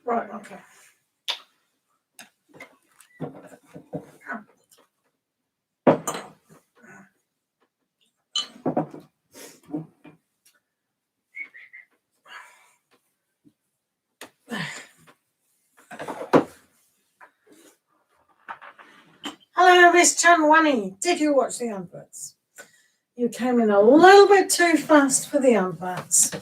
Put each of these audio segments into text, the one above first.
Right, okay. Hello, Miss Chanwani. Did you watch the adverts? You came in a little bit too fast for the adverts.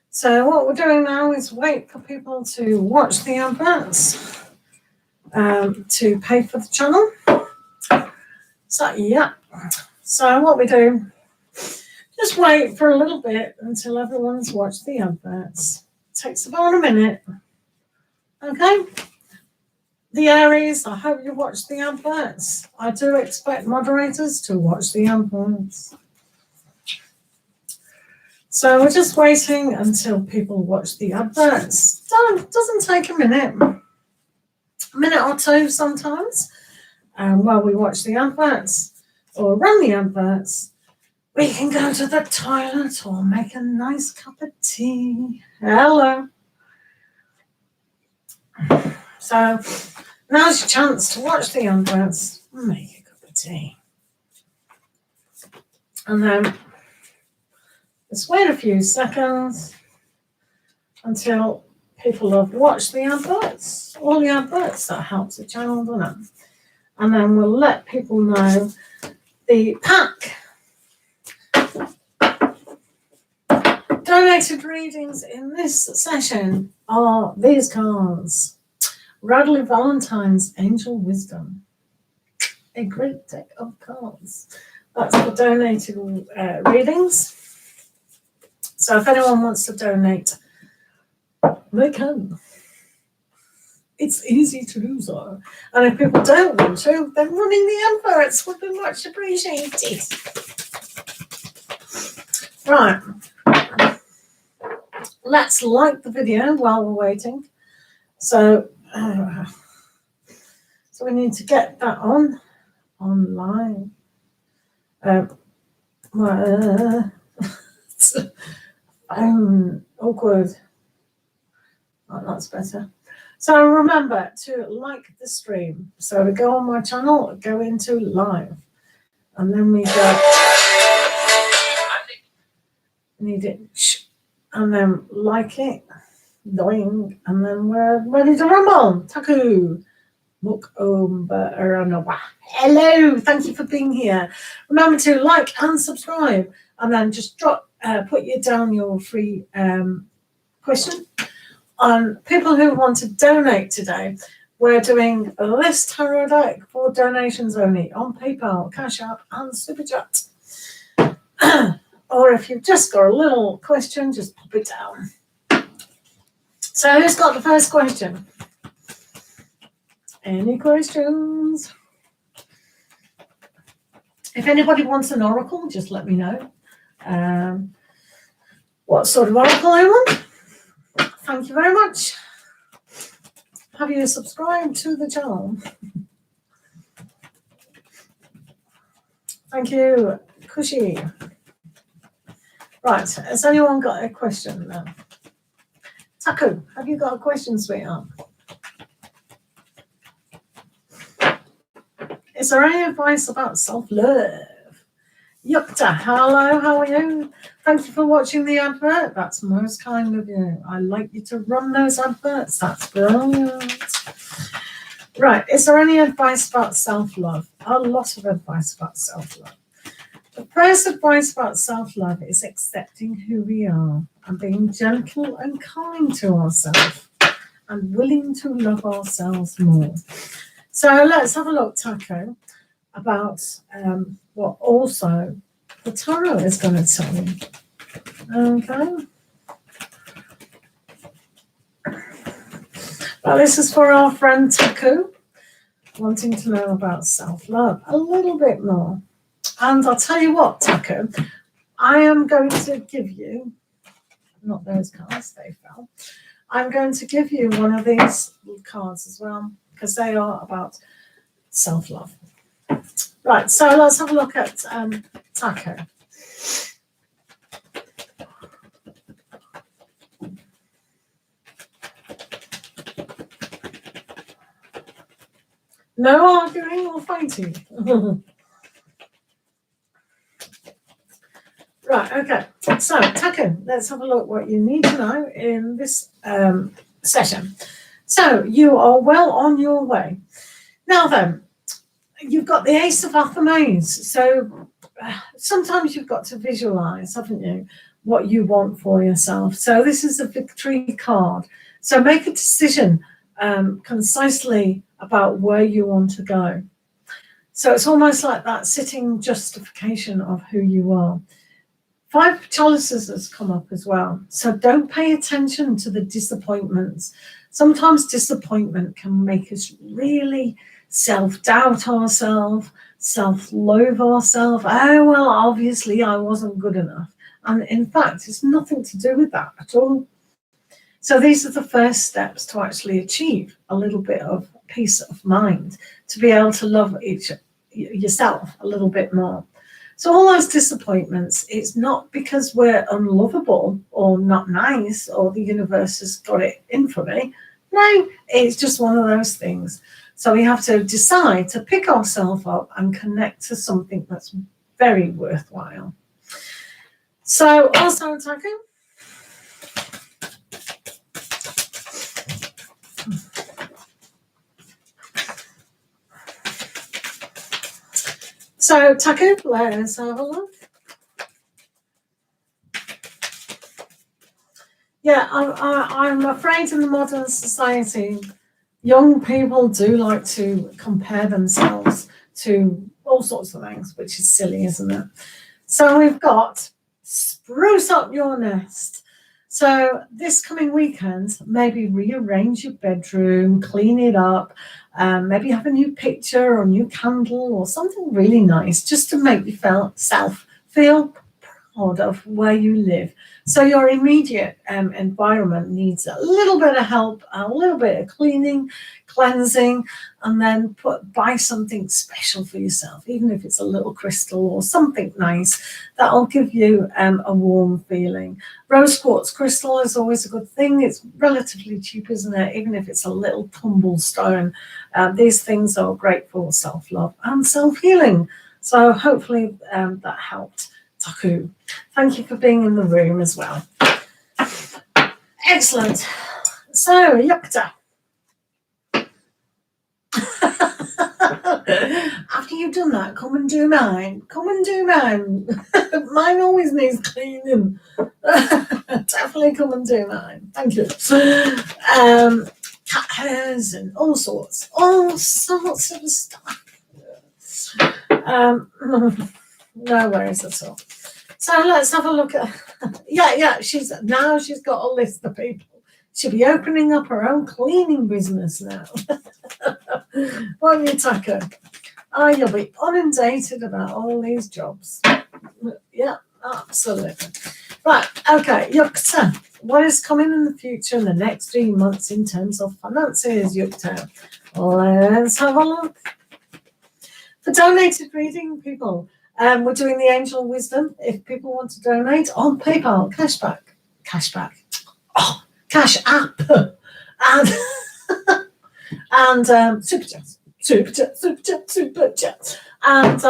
So what we're doing now is wait for people to watch the adverts to pay for the channel. So, yeah. So what we do, just wait for a little bit until everyone's watched the adverts. It takes about a minute. Okay? The Aries, I hope you watched the adverts. I do expect moderators to watch the adverts. So we're just waiting until people watch the adverts. Doesn't take a minute or two sometimes. While we watch the adverts or run the adverts, we can go to the toilet or make a nice cup of tea. Hello. So now's your chance to watch the adverts and make a cup of tea. And then just wait a few seconds until people have watched the adverts, all the adverts. That helps the channel, doesn't it? And then we'll let people know the pack. Donated readings in this session are these cards. Radley Valentine's Angel Wisdom. A great deck of cards. That's for donated readings. So if anyone wants to donate, they can. It's easy to do so. And if people don't want to, then running the adverts would be much appreciated. Right. Let's like the video while we're waiting. So we need to get that online. Awkward. Oh, that's better. So remember to like the stream. So we go on my channel, go into live, and then we go. Need it, and then like it, doing, and then we're ready to rumble. Taku. Hello, thank you for being here. Remember to like and subscribe, and then just put down your free question. On people who want to donate today, we're doing this tarot deck for donations only on PayPal, Cash App, and Super Chat. Or if you've just got a little question, just pop it down. So who's got the first question? Any questions? If anybody wants an oracle, just let me know. What sort of oracle I want? Thank you very much. Have you subscribed to the channel? Thank you, Cushy. Right, has anyone got a question now? Taku, have you got a question, sweetheart? Is there any advice about self-love? Yukta, hello, how are you? Thank you for watching the advert. That's most kind of you. I like you to run those adverts. That's brilliant. Right, is there any advice about self-love? A lot of advice about self-love. The first advice about self-love is accepting who we are and being gentle and kind to ourselves and willing to love ourselves more. So let's have a look, Taco, about what also the tarot is going to tell you. Okay. Well, this is for our friend Taku, wanting to know about self-love a little bit more. And I'll tell you what, Taku, I am going to give you not those cards, they fell. I'm going to give you one of these cards as well, because they are about self-love. Right, so let's have a look at Taco. No arguing or fighting. Right, okay. So, Taco, let's have a look what you need to know in this session. So, you are well on your way. Now then, you've got the Ace of Athames. So, sometimes you've got to visualize, haven't you, what you want for yourself. So, this is a victory card. So, make a decision concisely about where you want to go. So, it's almost like that sitting justification of who you are. 5 chalices has come up as well. So don't pay attention to the disappointments. Sometimes disappointment can make us really self-doubt ourselves, self-loathe ourselves. Oh, well, obviously I wasn't good enough. And in fact, it's nothing to do with that at all. So these are the first steps to actually achieve a little bit of peace of mind, to be able to love yourself a little bit more. So all those disappointments, it's not because we're unlovable or not nice or the universe has got it in for me. No, it's just one of those things. So we have to decide to pick ourselves up and connect to something that's very worthwhile. So also attacking. So, Taku, let's have a look. Yeah, I'm afraid in the modern society, young people do like to compare themselves to all sorts of things, which is silly, isn't it? So we've got spruce up your nest. So this coming weekend, maybe rearrange your bedroom, clean it up, maybe have a new picture or a new candle or something really nice just to make yourself feel proud of where you live. So your immediate environment needs a little bit of help, a little bit of cleaning, cleansing, and then buy something special for yourself, even if it's a little crystal or something nice that'll give you a warm feeling. Rose quartz crystal is always a good thing. It's relatively cheap, isn't it? Even if it's a little tumble stone. These things are great for self-love and self-healing. So hopefully that helped. Taku, thank you for being in the room as well. Excellent. So, Yukta. After you've done that, come and do mine. Come and do mine. Mine always needs cleaning. Definitely come and do mine. Thank you. Cat hairs and all sorts of stuff. No worries at all. So let's have a look at. Yeah. She's got a list of people. She'll be opening up her own cleaning business now. Won't you, Tucker? Oh, you'll be inundated about all these jobs. Yeah, absolutely. Right, okay, Yukta. What is coming in the future in the next 3 months in terms of finances, Yukta? Let's have a look. For donated reading, people, we're doing the Angel Wisdom. If people want to donate on PayPal, cashback, Cash App, and Super Chat. And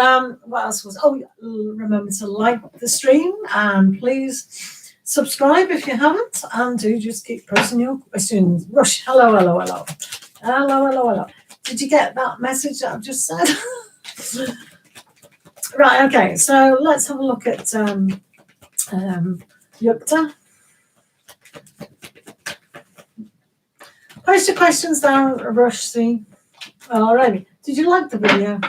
what else was? Oh, remember to like the stream and please subscribe if you haven't. And do just keep posting your questions. Rush, hello. Did you get that message that I've just said? Right, okay, so let's have a look at Yukta. Post your questions down, Rush C. Alrighty. Did you like the video?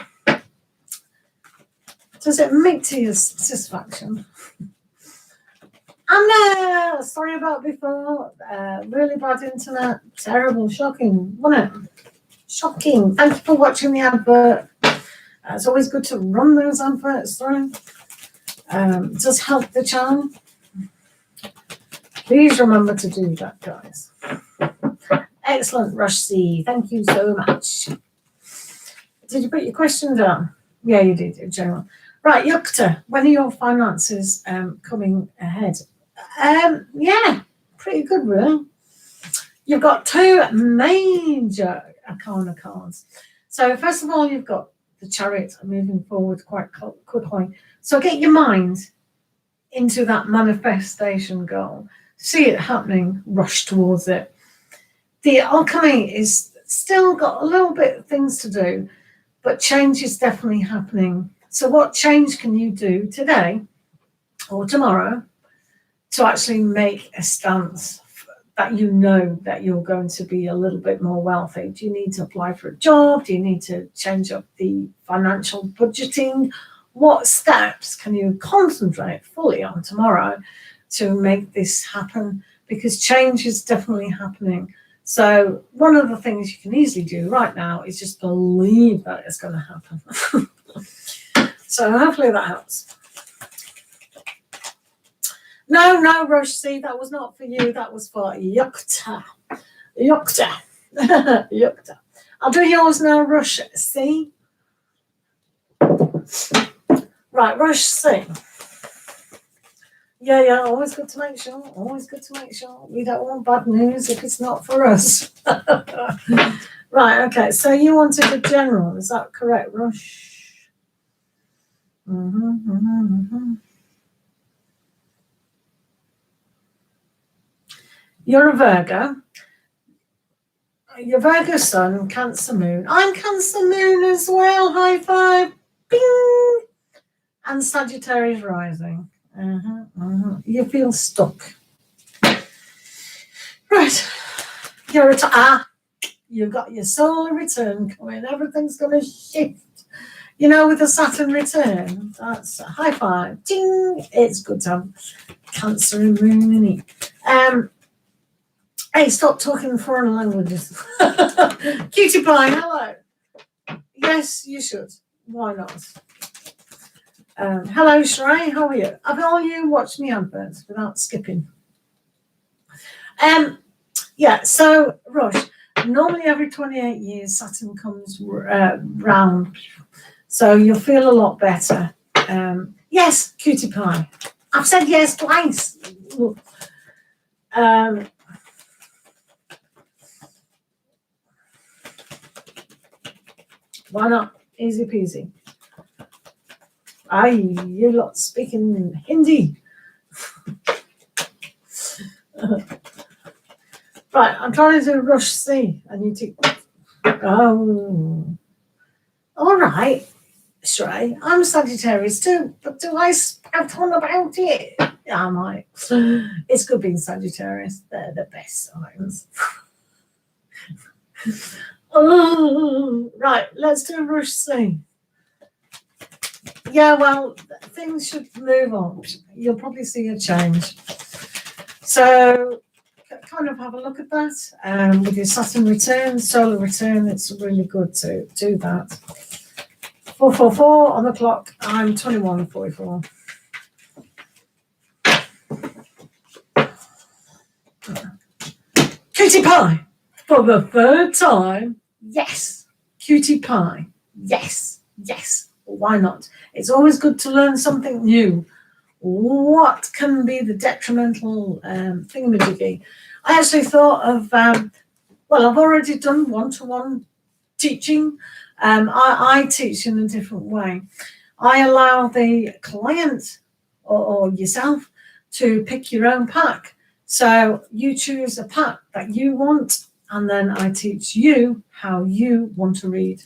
Does it make to your satisfaction? And sorry about before. Really bad internet. Terrible, shocking, wasn't it? Shocking. Thank you for watching the advert. It's always good to run those adverts through. It does help the channel. Please remember to do that, guys. Excellent, Rush C. Thank you so much. Did you put your question down? Yeah, you did, in general. Right, Yukta, when are your finances coming ahead? Yeah, pretty good, really. You've got two major arcana cards. So first of all, you've got the Chariot moving forward quite quickly. So get your mind into that manifestation goal. See it happening, rush towards it. The alchemy is still got a little bit of things to do, but change is definitely happening. So what change can you do today or tomorrow to actually make a stance that you know that you're going to be a little bit more wealthy? Do you need to apply for a job? Do you need to change up the financial budgeting? What steps can you concentrate fully on tomorrow to make this happen? Because change is definitely happening. So one of the things you can easily do right now is just believe that it's going to happen. So hopefully that helps. No, Rush C, that was not for you. That was for Yukta. Yukta. I'll do yours now, Rush C. Right, Rush C. Yeah, always good to make sure. Always good to make sure. We don't want bad news if it's not for us. Right, okay. So you wanted a general. Is that correct, Rush? You're a Virgo. Your Virgo sun, Cancer moon. I'm Cancer moon as well. High five. Bing. And Sagittarius rising. You feel stuck. Right. You've got your solar return coming. Everything's going to shift. You know, with the Saturn return, that's a high five. Ding! It's good to have Cancer and moon in it. Hey, stop talking foreign languages. Cutie pie, hello. Yes, you should. Why not? Hello, Shrey. How are you? Have all you watched me adverts without skipping? Yeah, so, Rush, normally every 28 years, Saturn comes round. So you'll feel a lot better. Yes, cutie pie. I've said yes twice. Why not? Easy peasy. You lot speaking Hindi. Right, I'm trying to do Rush C. I need to. Oh. All right, Shrey. I'm Sagittarius too, but do I spout on about it? Yeah, I might. It's good being Sagittarius. They're the best signs. Right, let's do Rush C. Yeah, well, things should move on. You'll probably see a change. So, kind of have a look at that. With your Saturn return, solar return, it's really good to do that. 4:44 on the clock. I'm 21:44. Cutie pie for the third time. Yes, cutie pie. Yes. Why not? It's always good to learn something new. What can be the detrimental thingamajiggy? I actually thought of, I've already done one-to-one teaching. I teach in a different way. I allow the client or yourself to pick your own pack. So you choose a pack that you want, and then I teach you how you want to read.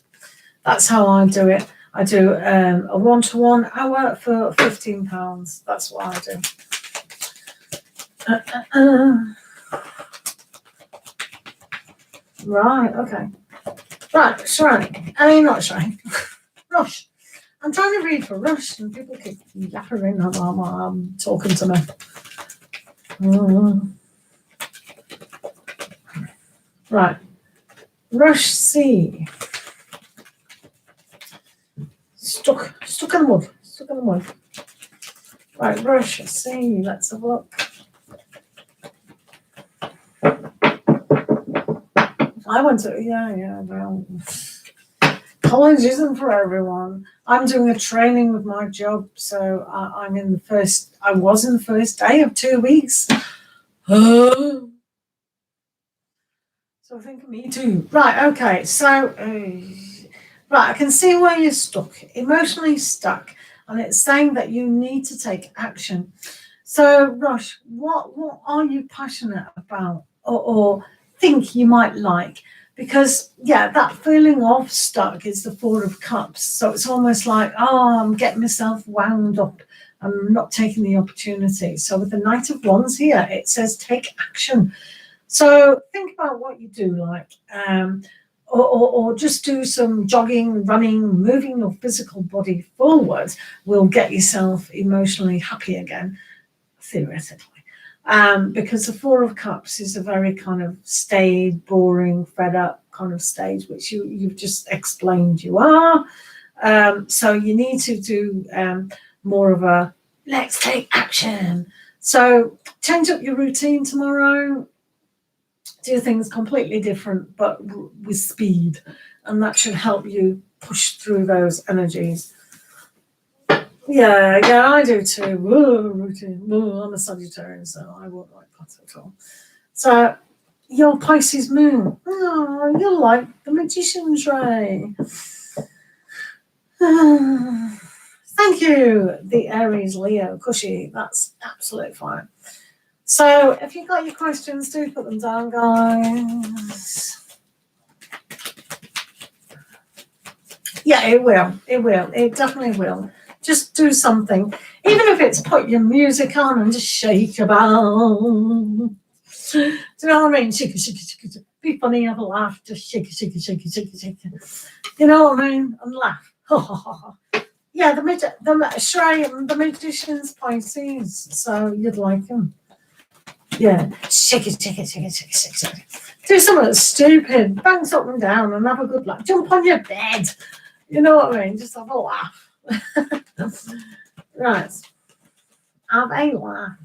That's how I do it. I do a one-to-one hour for £15. That's what I do. Right, okay. Right, Shrey. Not Shrey. Rush. I'm trying to read for Rush, and people keep yappering while I'm talking to me. Right. Rush C. Stuck in the mud. Right, Rush C. Let's have a look. I went to, yeah, well, college isn't for everyone. I'm doing a training with my job, so I was in the first day of 2 weeks. So I think me too. Right, okay, so, right, I can see where you're stuck, emotionally stuck, and it's saying that you need to take action. So, Rush, what are you passionate about or think you might like? Because, yeah, that feeling of stuck is the Four of Cups. So it's almost like, oh, I'm getting myself wound up. I'm not taking the opportunity. So with the Knight of Wands here, it says take action. So think about what you do like. Or just do some jogging, running, moving your physical body forward will get yourself emotionally happy again, theoretically. Because the Four of Cups is a very kind of staid, boring, fed up kind of stage, which you've just explained you are. So you need to do more of a let's take action. So change up your routine tomorrow. Do things completely different, but with speed. And that should help you push through those energies. Yeah, I do too. Routine. I'm a Sagittarius, so I won't like that at all. So, your Pisces moon. Oh, you're like the Magician's Ray. Thank you, the Aries Leo Cushy. That's absolutely fine. So, if you've got your questions, do put them down, guys. Yeah, it will. It will. It definitely will. Just do something. Even if it's put your music on and just shake about. Do you know what I mean? Shake it, shake it, shake it. Be funny, have a laugh. Just shake it, shake it, shake it, shake it, shake it. You know what I mean? And laugh. Yeah, the Shrey, the Magician's Pisces. So you'd like him. Yeah. Shake it, shake it, shake it, shake it, shake it. Do something stupid. Bounce up and down and have a good laugh. Jump on your bed. You know what I mean? Just have a laugh. Right. Have a laugh.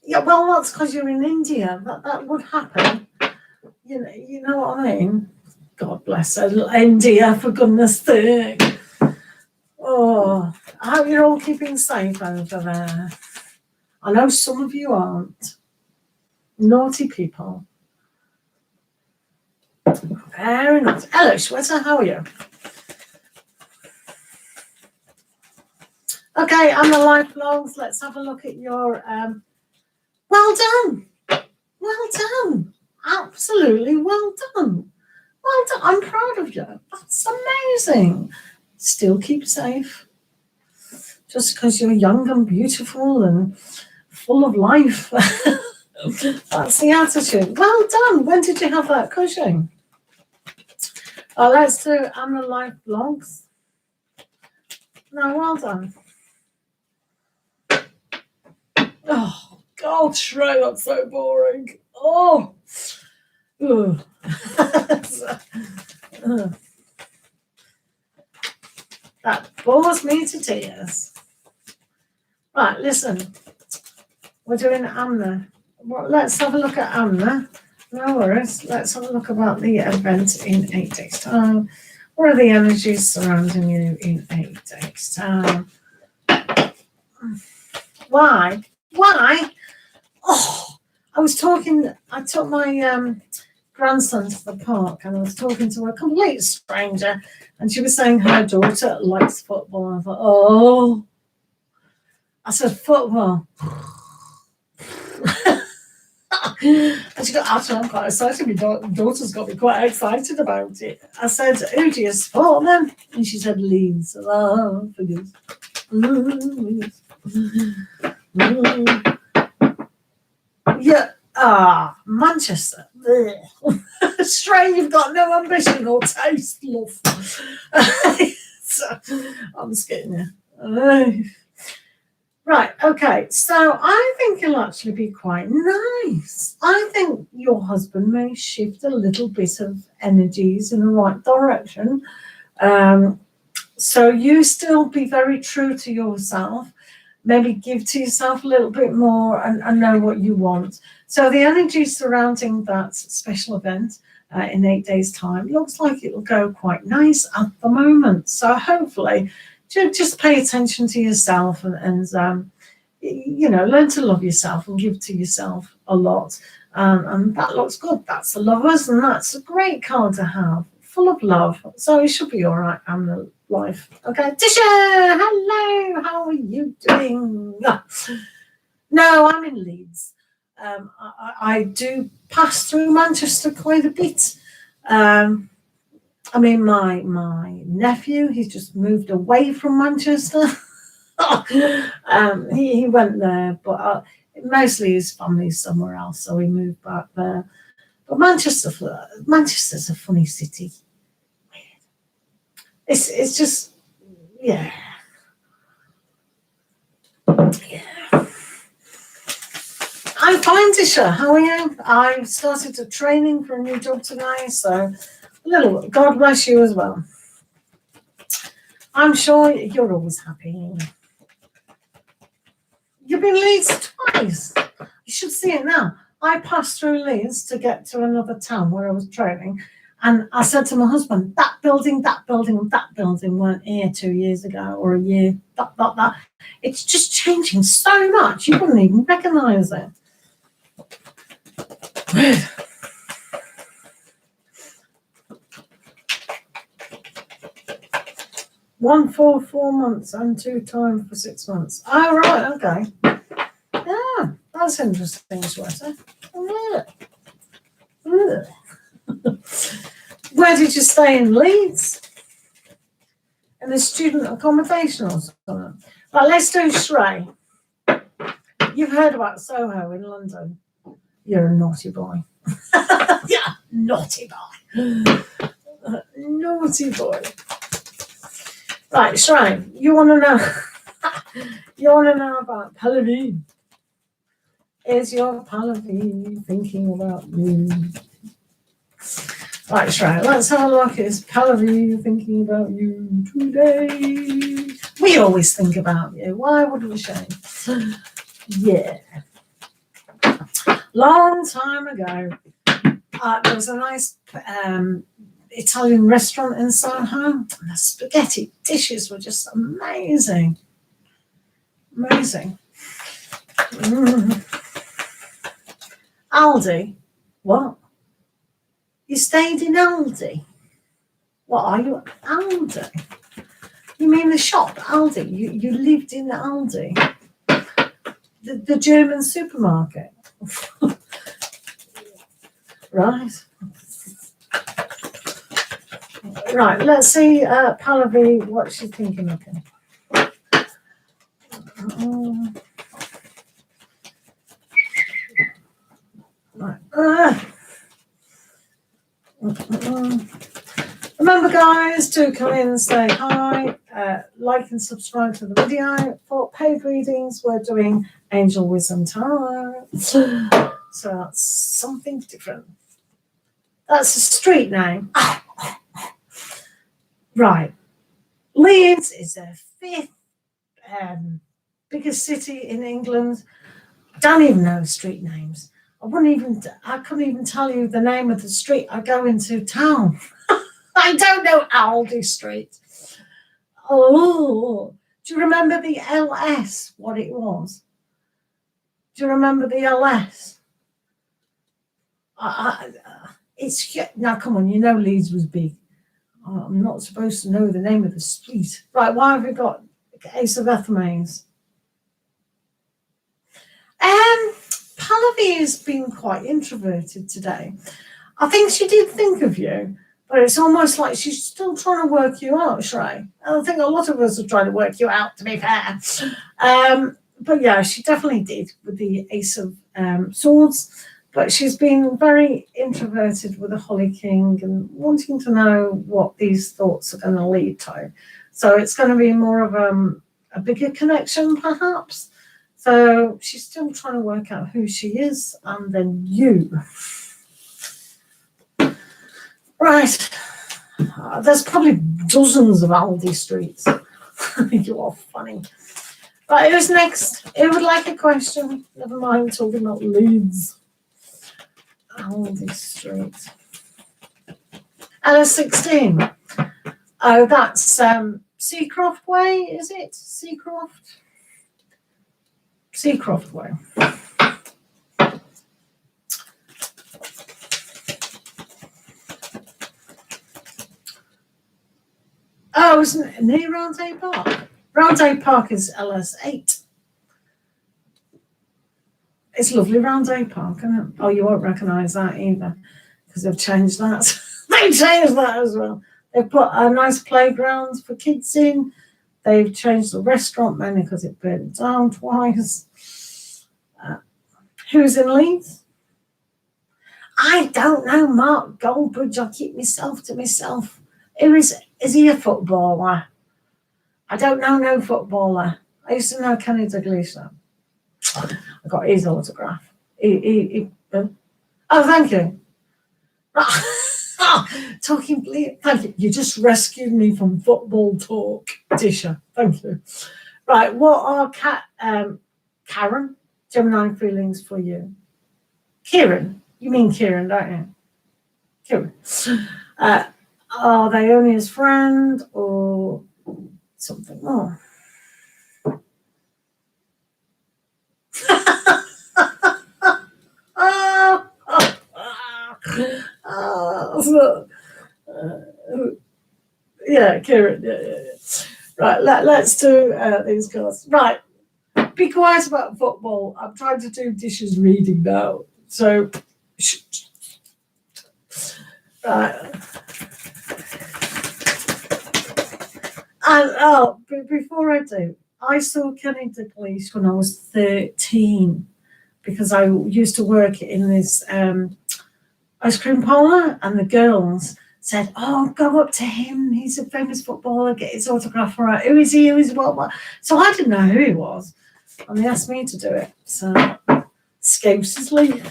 Yeah, well, that's because you're in India. That would happen. You know what I mean? God bless her. India, for goodness sake. Oh, I hope you're all keeping safe over there. I know some of you aren't. Naughty people. Very nice. Hello, Shweta, how are you? Okay, on the life logs, let's have a look at your well done. Well done. Absolutely well done. Well done. I'm proud of you. That's amazing. Still keep safe. Just because you're young and beautiful and full of life. That's the attitude. Well done. When did you have that cushion? Let's do on the life logs. No, well done. Oh, God, Shrey, that's so boring. Oh. That bores me to tears. Right, listen. We're doing Amna. Well, let's have a look at Amna. No worries. Let's have a look about the event in 8 days' time. What are the energies surrounding you in 8 days' time? Why? Oh, I took my grandson to the park and I was talking to a complete stranger and she was saying her daughter likes football. I thought, oh. I said, football. And she got after I'm quite excited. My daughter's got me quite excited about it. I said, who do you support then? And she said, Leeds. Oh, figures. Yeah. Manchester. Shrey, you've got no ambition or taste, love. So, I'm just kidding you. Right, okay, so I think it'll actually be quite nice. I think your husband may shift a little bit of energies in the right direction. So you still be very true to yourself. maybe give to yourself a little bit more and know what you want. So the energy surrounding that special event in 8 days' time looks like it'll go quite nice at the moment. So hopefully just pay attention to yourself and you know, learn to love yourself and give to yourself a lot. And that looks good. That's the Lovers, and that's a great card to have, full of love. So it should be all right, and the life. Okay, Tisha, hello. How are you doing? No, I'm in Leeds. I do pass through Manchester quite a bit. I mean, my nephew, he's just moved away from Manchester. He went there, but mostly his family's somewhere else, so he moved back there. But Manchester's a funny city. It's just, yeah. I'm fine, Tisha. How are you? I started a training for a new job today, so God bless you as well. I'm sure you're always happy. You've been Leeds twice. You should see it now. I passed through Leeds to get to another town where I was training, and I said to my husband, that building, and that building weren't here 2 years ago or a year. That. It's just changing so much. You wouldn't even recognise it. 1 for 4 months and 2 times for 6 months. Oh, right, okay. Yeah, that's interesting, sweater. Yeah. Where did you stay in Leeds? In the student accommodation or something? Right, let's do Shrey. You've heard about Soho in London. You're a naughty boy. Yeah, naughty boy. Naughty boy. Right, Shrey, you want to know? You want to know about Pallavi? Is your Pallavi thinking about you? Right, Shrey, let's have a look. Is Pallavi thinking about you today? We always think about you. Why would we, Shane? Yeah. Long time ago, there was a nice Italian restaurant in Soho, and the spaghetti dishes were just amazing. Amazing. Aldi? What? You stayed in Aldi? What are you? Aldi? You mean the shop, Aldi? You lived in Aldi? The German supermarket? Right. Right, let's see Pallavi, what she's thinking of. Right. Remember, guys, to come in and say hi, like and subscribe to the video. For paid readings, we're doing Angel Wisdom Tarot. So that's something different. That's a street name. Right. Leeds is the 5th biggest city in England. Don't even know street names. I couldn't even tell you the name of the street I go into town. I don't know Aldi Street. Oh, do you remember the LS, what it was? Do you remember the LS? It's now, come on, you know Leeds was big. I'm not supposed to know the name of the street. Right, why have we got Ace of Ethmanes? Pallavi has been quite introverted today. I think she did think of you, but it's almost like she's still trying to work you out, Shrey. I think a lot of us are trying to work you out, to be fair. But yeah, she definitely did with the Ace of Swords. But she's been very introverted with the Holly King and wanting to know what these thoughts are going to lead to. So it's going to be more of a bigger connection, perhaps. So she's still trying to work out who she is, and then you. Right. There's probably dozens of Aldi streets. You are funny. Right, who's next? Who would like a question? Never mind talking about Leeds. Aldi Street. Ella 16. Oh, that's Seacroft Way, is it? Seacroft? Seacroft Way. Oh, isn't it near Roundhay Park? Roundhay Park is LS8. It's lovely Roundhay Park, isn't it? Oh, you won't recognise that either because they've changed that. They've changed that as well. They've put a nice playground for kids in. They've changed the restaurant menu because it burned down twice. Who's in Leeds? I don't know, Mark Goldbridge. I'll keep myself to myself. Is he a footballer? I don't know no footballer. I used to know Kenny Dalglish. I got his autograph. Oh, thank you. Talking bleak. Thank you. You just rescued me from football talk, Tisha. Thank you. Right, what are Karen, Gemini feelings for you? Kieran. You mean Kieran, don't you? Kieran. Are they only his friend or something more? Yeah, Kieran. Yeah. Right, let's do these cards. Right, be quiet about football. I'm trying to do dishes reading now. So, right. And before I do, I saw Kenny Dalglish when I was 13 because I used to work in this ice cream parlour, and the girls said, "Oh, go up to him. He's a famous footballer. Get his autograph for it. Who is he? Who is what?" So I didn't know who he was, and they asked me to do it. So, excusely.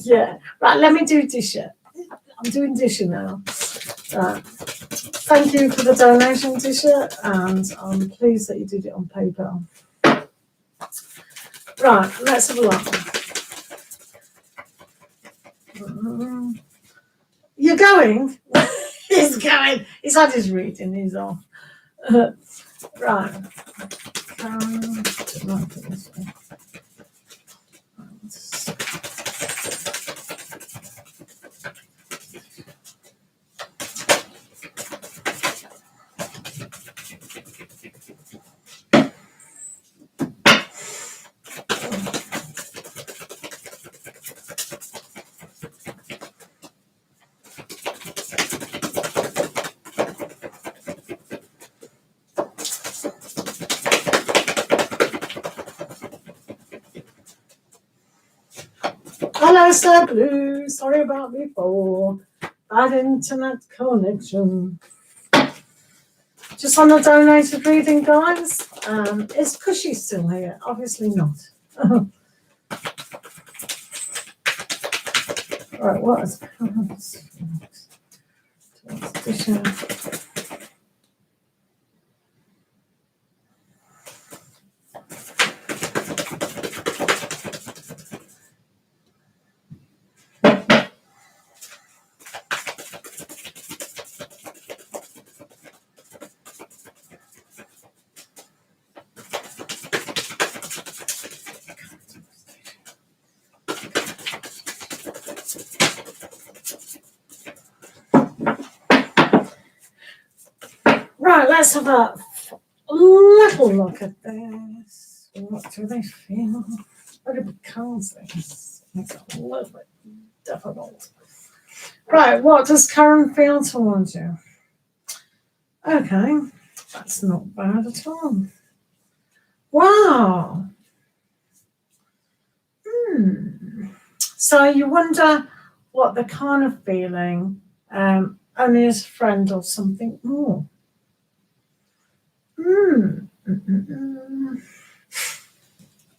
Yeah. Right. Let me do Disha. I'm doing Disha now. Right. Thank you for the donation, Disha, and I'm pleased that you did it on PayPal. Right, let's have a look. You're going? He's going. He's had his reading, he's off. Right. Hello, Sir Blue. Sorry about before. Bad internet connection. Just on the donated reading, guys. Is Cushy still here? Obviously not. Right, what is Right, let's have a little look at this. What do they feel? What are the cards this? Makes it a little bit difficult. Right, what does Karen feel towards you? Okay, that's not bad at all. Wow. So you wonder what the kind of feeling, only as a friend or something more.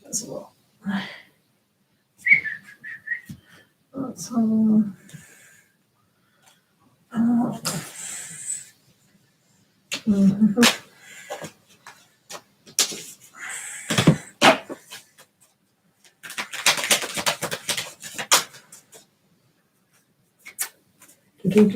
That's a lot. That's all. Right.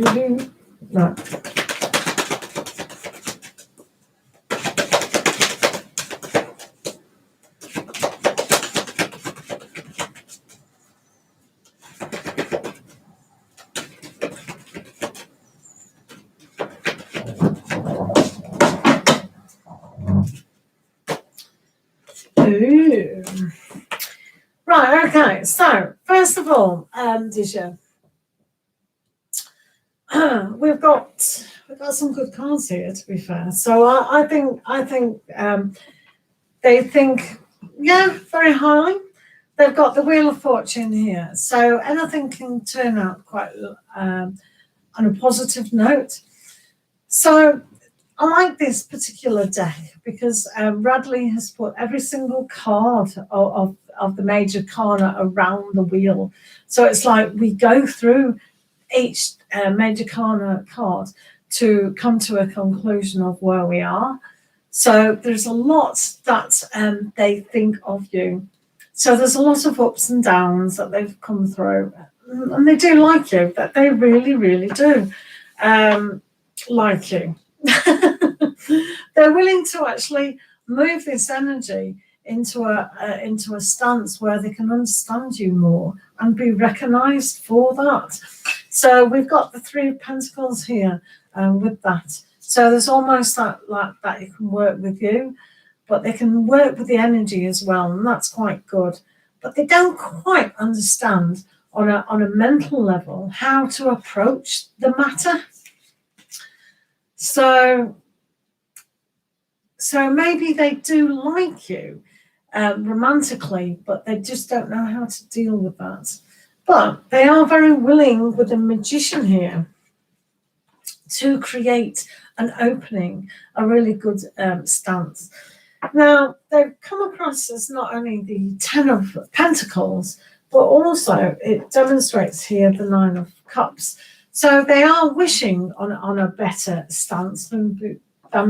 Ooh. Right, okay, so first of all, Disha, we've got some good cards here, to be fair. So I think they think, yeah, very highly. They've got the Wheel of Fortune here, so anything can turn out quite on a positive note. So I like this particular deck because Radley has put every single card of the major arcana around the wheel. So it's like we go through each major arcana card to come to a conclusion of where we are. So there's a lot that they think of you. So there's a lot of ups and downs that they've come through. And they do like you, that they really, really do like you. They're willing to actually move this energy into a stance where they can understand you more and be recognized for that. So we've got the Three of Pentacles here with that. So there's almost that you can work with you, but they can work with the energy as well, and that's quite good. But they don't quite understand on a mental level how to approach the matter. So maybe they do like you romantically, but they just don't know how to deal with that. But they are very willing with the Magician here to create an opening, a really good stance. Now, they've come across as not only the Ten of Pentacles, but also it demonstrates here the Nine of Cups. So they are wishing on a better stance than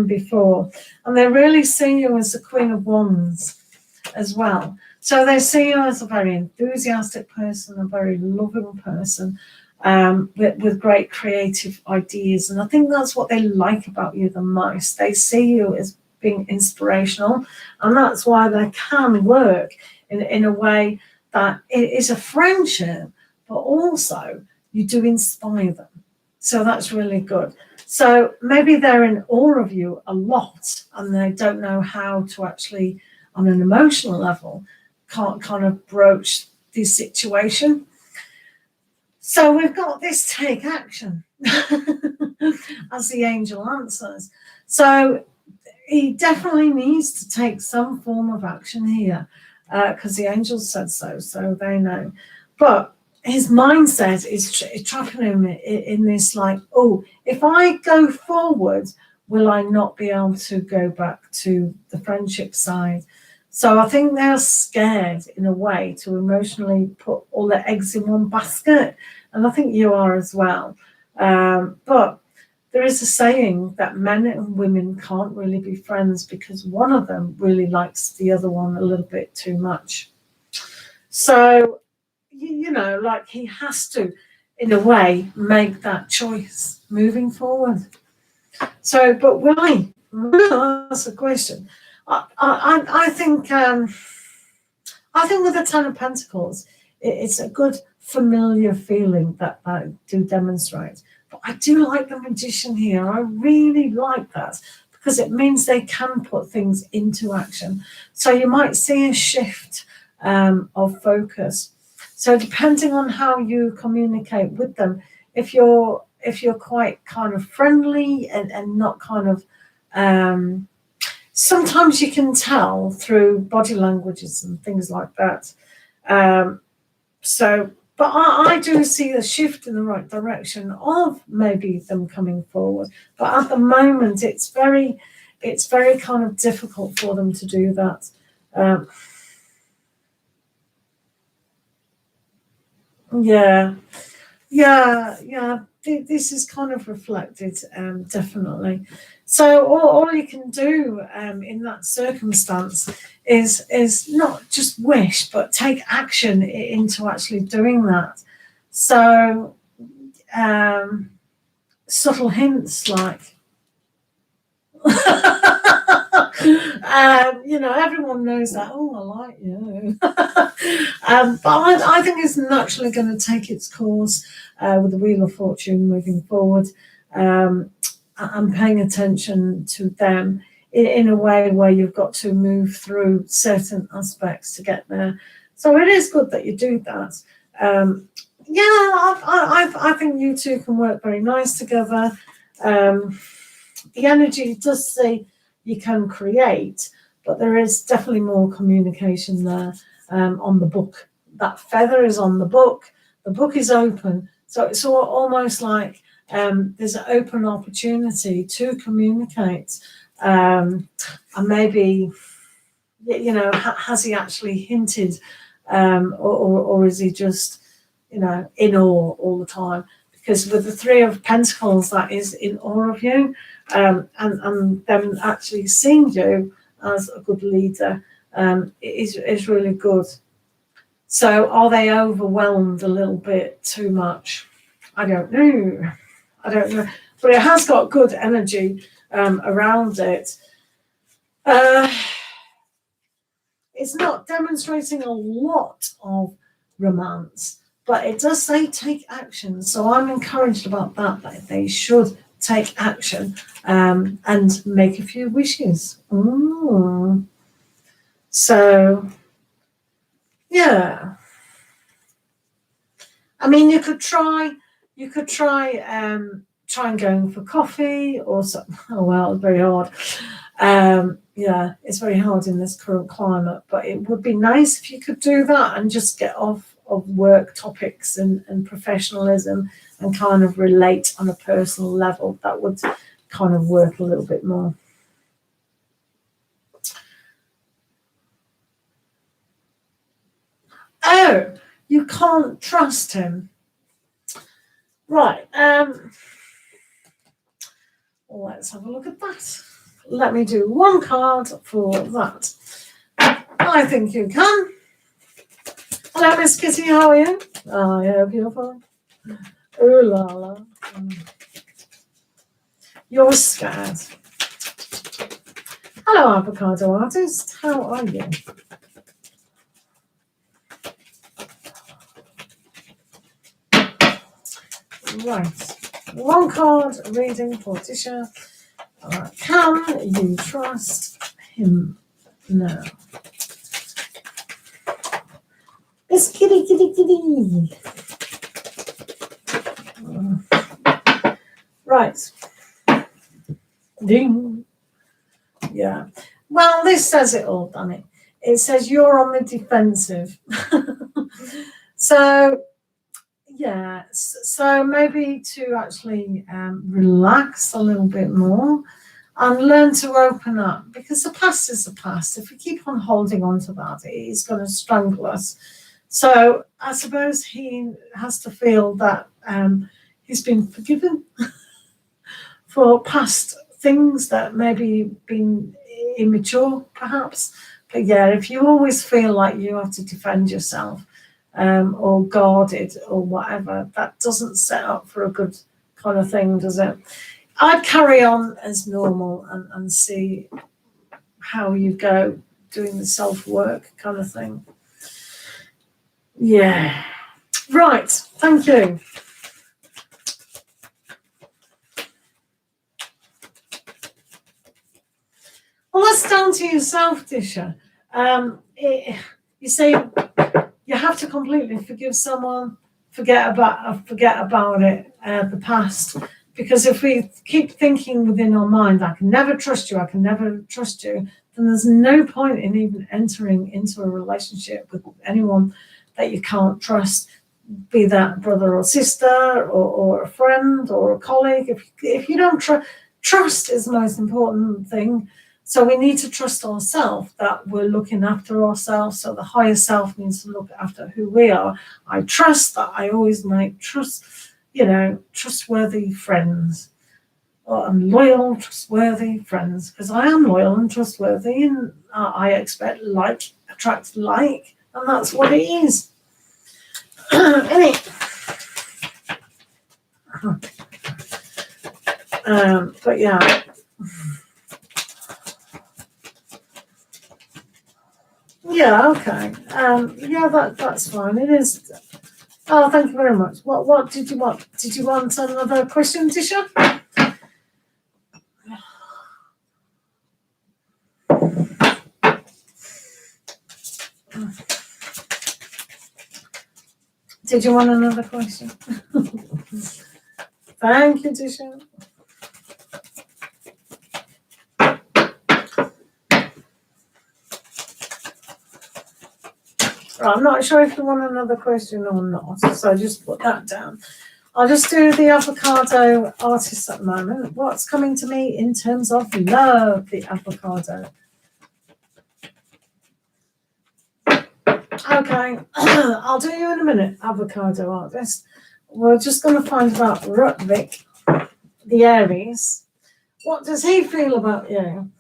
before. And they really see you as the Queen of Wands as well. So they see you as a very enthusiastic person, a very loving person, with great creative ideas. And I think that's what they like about you the most. They see you as being inspirational, and that's why they can work in a way that it is a friendship, but also you do inspire them. So that's really good. So maybe they're in awe of you a lot, and they don't know how to actually, on an emotional level, can't kind of broach this situation. So we've got this take action as the angel answers. So he definitely needs to take some form of action here because the angels said so they know. But his mindset is trapping him in this like, oh, if I go forward, will I not be able to go back to the friendship side? So I think they're scared in a way to emotionally put all their eggs in one basket. And I think you are as well. But there is a saying that men and women can't really be friends because one of them really likes the other one a little bit too much. So, you know, like he has to, in a way, make that choice moving forward. So, but why? That's the question. I think with the Ten of Pentacles, it's a good familiar feeling that I do demonstrate. But I do like the Magician here. I really like that because it means they can put things into action. So you might see a shift of focus. So depending on how you communicate with them, if you're quite kind of friendly and not kind of sometimes you can tell through body languages and things like that. But I do see a shift in the right direction of maybe them coming forward. But at the moment, it's very kind of difficult for them to do that. Yeah. This is kind of reflected, definitely. So all you can do in that circumstance is not just wish, but take action into actually doing that. So subtle hints like, everyone knows that, oh, I like you. But I think it's naturally going to take its course with the Wheel of Fortune moving forward, and paying attention to them in a way where you've got to move through certain aspects to get there. So it is good that you do that. I think you two can work very nice together. The energy does say you can create, but there is definitely more communication there on the book. That feather is on the book. The book is open. So it's almost like there's an open opportunity to communicate. And maybe, has he actually hinted, or is he just, in awe all the time? Because with the Three of Pentacles, that is in awe of you, and them actually seeing you as a good leader is really good. So are they overwhelmed a little bit too much? I don't know. But it has got good energy around it. It's not demonstrating a lot of romance, but it does say take action. So I'm encouraged about that they should take action and make a few wishes. Ooh. So, yeah. I mean, you could try and going for coffee or something. Oh, well, it's very hard. It's very hard in this current climate, but it would be nice if you could do that and just get off of work topics and professionalism and kind of relate on a personal level. That would kind of work a little bit more. Oh, you can't trust him. Right. Let's have a look at that. Let me do one card for that. I think you can. Hello, Miss Kitty, how are you? I hope you're fine. Ooh la la. You're scared. Hello, avocado artist. How are you? Right. One card reading for Tisha. Can you trust him now? It's kitty. Right. Ding. Yeah. Well, this says it all, doesn't it? It says you're on the defensive. So, yeah. So maybe to actually relax a little bit more and learn to open up, because the past is the past. If we keep on holding on to that, it is going to strangle us. So I suppose he has to feel that he's been forgiven for past things that maybe been immature, perhaps. But yeah, if you always feel like you have to defend yourself or guarded or whatever, that doesn't set up for a good kind of thing, does it? I'd carry on as normal and see how you go doing the self-work kind of thing. Yeah. Right. Thank you. Well, that's down to yourself, Tisha. You say you have to completely forgive someone, forget about it, the past. Because if we keep thinking within our mind, I can never trust you, then there's no point in even entering into a relationship with anyone that you can't trust, be that brother or sister or a friend or a colleague. If you don't trust is the most important thing. So we need to trust ourselves that we're looking after ourselves. So the higher self needs to look after who we are. I trust that I always make trustworthy friends. I'm loyal, trustworthy friends, because I am loyal and trustworthy, and I expect like attracts like, and that's what it is. But yeah. Yeah, okay. Yeah, that's fine. It is. Oh, thank you very much. What did you want? Did you want another question, Tisha? Did you want another question? Thank you, Tisha. Right, I'm not sure if you want another question or not, so just put that down. I'll just do the avocado artist at the moment. What's coming to me in terms of love, the avocado? Okay, I'll do you in a minute, avocado artist. We're just going to find out Rutvick, the Aries. What does he feel about you?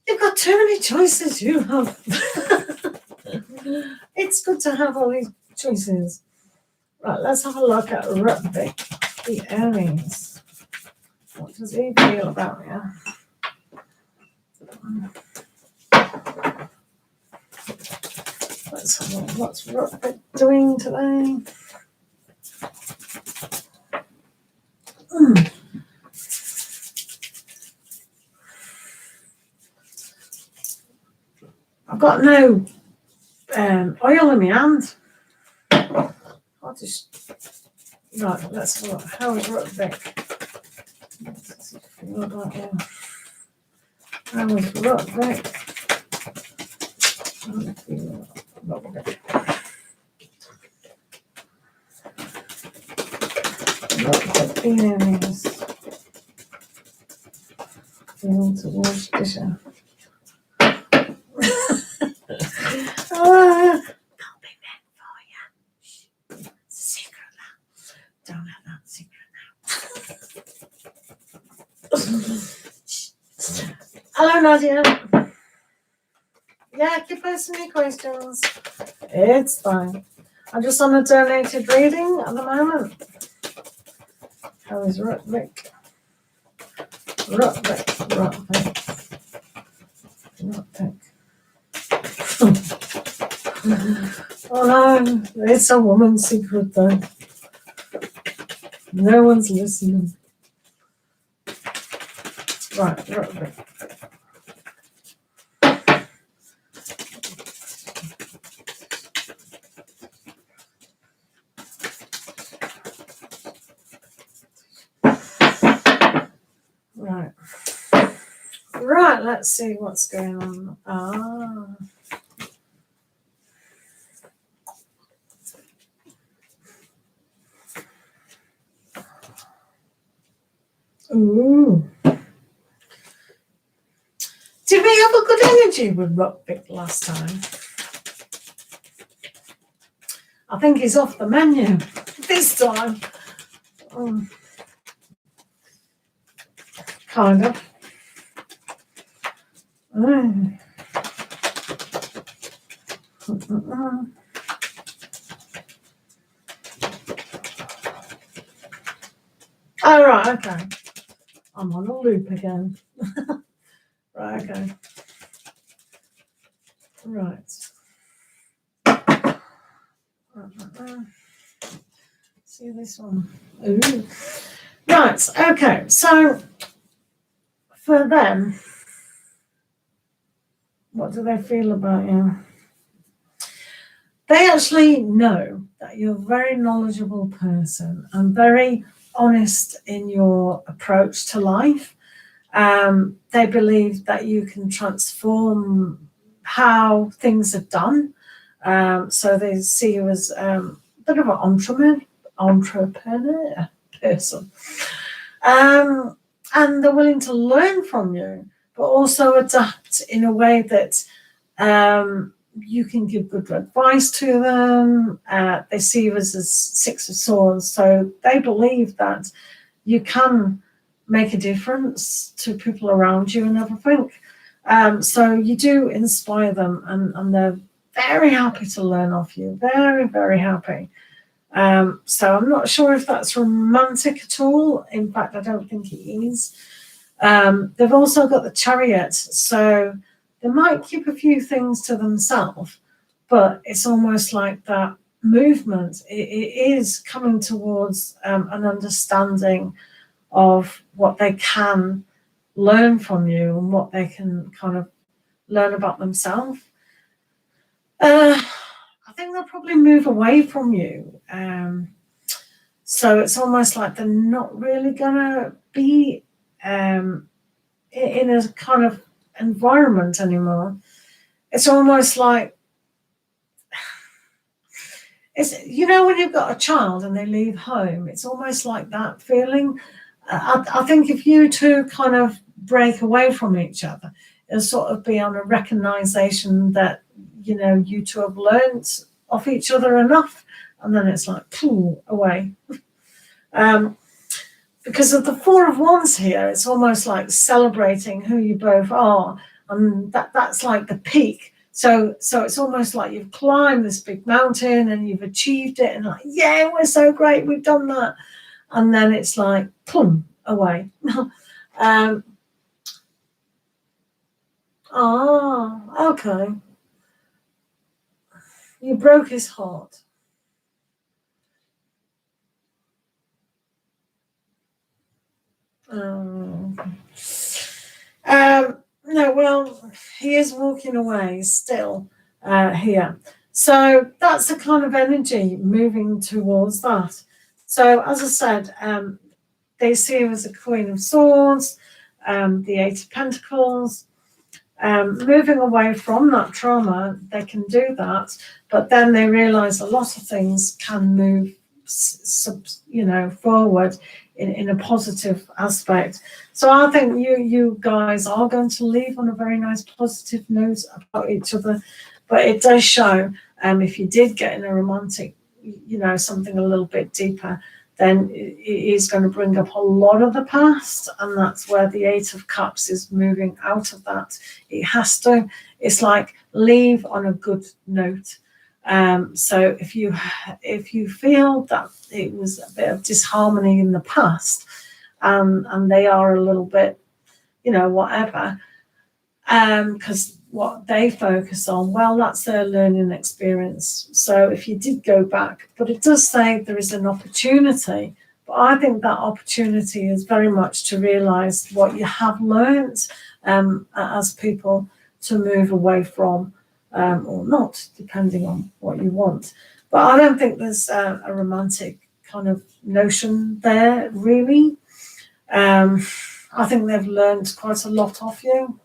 You've got too many choices, you have. It's good to have all these choices. Right, let's have a look at Rutvick, the Aries. What does he feel about you? Let's have a look. What's Rutvick doing today? I've got no oil in my hand. I'll just... Right, let's have a look. How is Rutvick? Let's feel about you. How is Rutvick? Rutvick, the Aries. Feel towards Tisha. That'll be meant for you. Shh. It's a secret now. Don't have that secret now. Hello, Nadia. Yeah, keep asking me questions. It's fine. I'm just on a donated reading at the moment. How is Rutvick? Rutvick. Oh no, it's a woman's secret though. No one's listening. Right, Rutvick. Right, let's see what's going on. Ooh. Did we have a good energy with Rutvick last time? I think he's off the menu this time. Kind of. Oh, right, okay. I'm on a loop again. Right, okay. Right. See this one. Ooh. Right, okay. So, for them, what do they feel about you? They actually know that you're a very knowledgeable person and very honest in your approach to life. They believe that you can transform how things are done. So they see you as a bit of an entrepreneur person. And they're willing to learn from you, but also adapt in a way that you can give good advice to them. They see you as a Six of Swords, so they believe that you can make a difference to people around you and everything. So you do inspire them, and they're very happy to learn off you. Very, very happy. So I'm not sure if that's romantic at all. In fact, I don't think it is. They've also got the Chariot, so they might keep a few things to themselves, but it's almost like that movement. It is coming towards an understanding of what they can learn from you and what they can kind of learn about themselves. I think they'll probably move away from you. So it's almost like they're not really going to be in a kind of environment anymore. It's almost like, it's, you know, when you've got a child and they leave home, it's almost like that feeling. I think if you two kind of break away from each other, it'll sort of be on a recognition that, you know, you two have learnt off each other enough, and then it's like, pooh, away. Because of the Four of Wands here, it's almost like celebrating who you both are, and that's like the peak. So it's almost like you've climbed this big mountain and you've achieved it, and like, yeah, we're so great, we've done that. And then it's like, boom, away. Okay. You broke his heart. No, well, he is walking away still here. So that's the kind of energy moving towards that. So as I said, they see him as a Queen of Swords, the Eight of Pentacles. Moving away from that trauma, they can do that, but then they realize a lot of things can move, forward in a positive aspect. So I think you guys are going to leave on a very nice positive note about each other, but it does show if you did get in a romantic, something a little bit deeper, then it is going to bring up a lot of the past, and that's where the Eight of Cups is moving out of that. It has to. It's like leave on a good note. So if you feel that it was a bit of disharmony in the past, and they are a little bit, whatever, because what they focus on, well, that's their learning experience. So if you did go back, but it does say there is an opportunity, but I think that opportunity is very much to realize what you have learned as people, to move away from or not, depending on what you want. But I don't think there's a romantic kind of notion there, really. I think they've learned quite a lot off you.